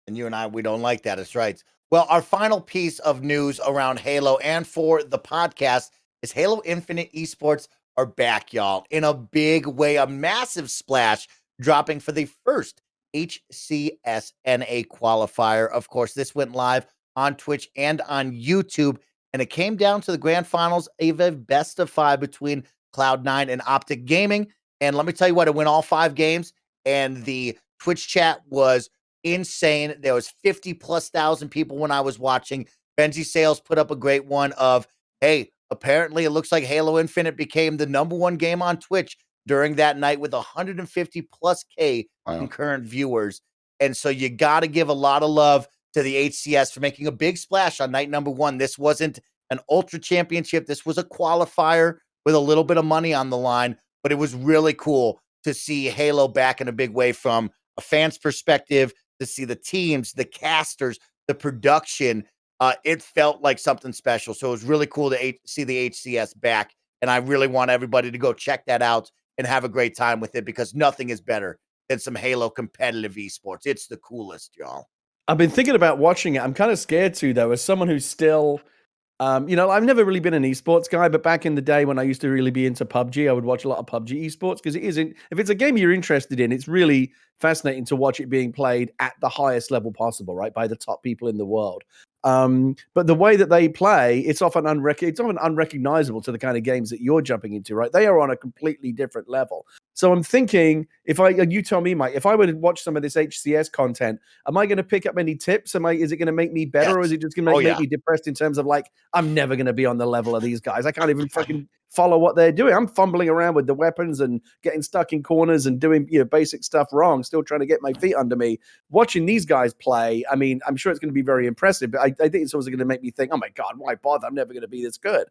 And you and I, we don't like that. It's right. Well, our final piece of news around Halo and for the podcast is Halo Infinite esports are back, y'all, in a big way, a massive splash, dropping for the first HCSNA qualifier. Of course, this went live on Twitch and on YouTube, and it came down to the grand finals of a best of 5 between Cloud9 and Optic Gaming. And let me tell you what, it went all 5 games, and the Twitch chat was insane. There was 50,000+ people when I was watching. Benji Sales put up a great one of, hey, apparently it looks like Halo Infinite became the #1 game on Twitch during that night with 150+ K concurrent viewers. And so you got to give a lot of love to the HCS for making a big splash on night #1. This wasn't an ultra championship. This was a qualifier with a little bit of money on the line, but it was really cool to see Halo back in a big way from a fan's perspective, to see the teams, the casters, the production. It felt like something special. So it was really cool to see the HCS back. And I really want everybody to go check that out and have a great time with it, because nothing is better than some Halo competitive esports. It's the coolest, y'all. I've been thinking about watching it. I'm kind of scared to, though, as someone who's still, I've never really been an esports guy, but back in the day when I used to really be into PUBG, I would watch a lot of PUBG esports because if it's a game you're interested in, it's really fascinating to watch it being played at the highest level possible, right, by the top people in the world. But the way that they play, it's often unrecognizable to the kind of games that you're jumping into, right? They are on a completely different level. So I'm thinking, you tell me, Mike, if I were to watch some of this HCS content, am I going to pick up any tips? Is it going to make me better, or is it just going to make me depressed in terms of like, I'm never going to be on the level of these guys? I can't even fucking follow what they're doing. I'm fumbling around with the weapons and getting stuck in corners and doing basic stuff wrong, still trying to get my feet under me. Watching these guys play, I mean, I'm sure it's going to be very impressive, but I think it's also going to make me think, oh my God, why bother? I'm never going to be this good.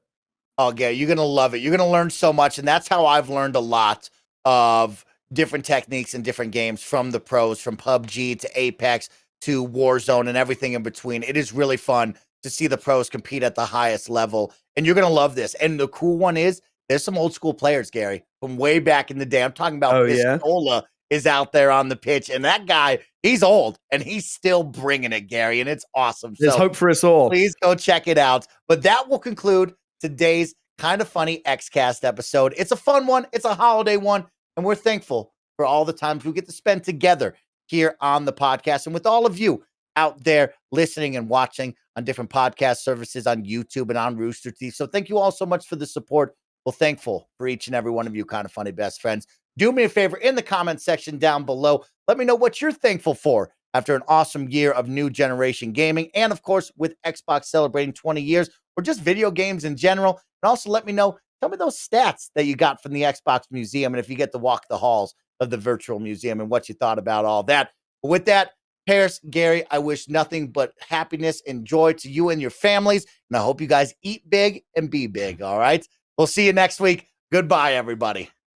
Oh, yeah, you're going to love it. You're going to learn so much, and that's how I've learned a lot of different techniques in different games from the pros, from PUBG to Apex to Warzone and everything in between. It is really fun to see the pros compete at the highest level, and you're going to love this. And the cool one is there's some old school players, Gary, from way back in the day. I'm talking about Pistola is out there on the pitch, and that guy, he's old, and he's still bringing it, Gary, and it's awesome. There's hope for us all. Please go check it out. But that will conclude today's Kinda Funny Xcast episode. It's a fun one. It's a holiday one. And we're thankful for all the times we get to spend together here on the podcast and with all of you out there listening and watching on different podcast services on YouTube and on Rooster Teeth. So thank you all so much for the support. We're thankful for each and every one of you Kinda Funny best friends. Do me a favor in the comment section down below. Let me know what you're thankful for after an awesome year of new generation gaming. And of course, with Xbox celebrating 20 years or just video games in general. And also let me know, tell me those stats that you got from the Xbox Museum and if you get to walk the halls of the virtual museum and what you thought about all that. But with that, Paris, Gary, I wish nothing but happiness and joy to you and your families. And I hope you guys eat big and be big. All right. We'll see you next week. Goodbye, everybody.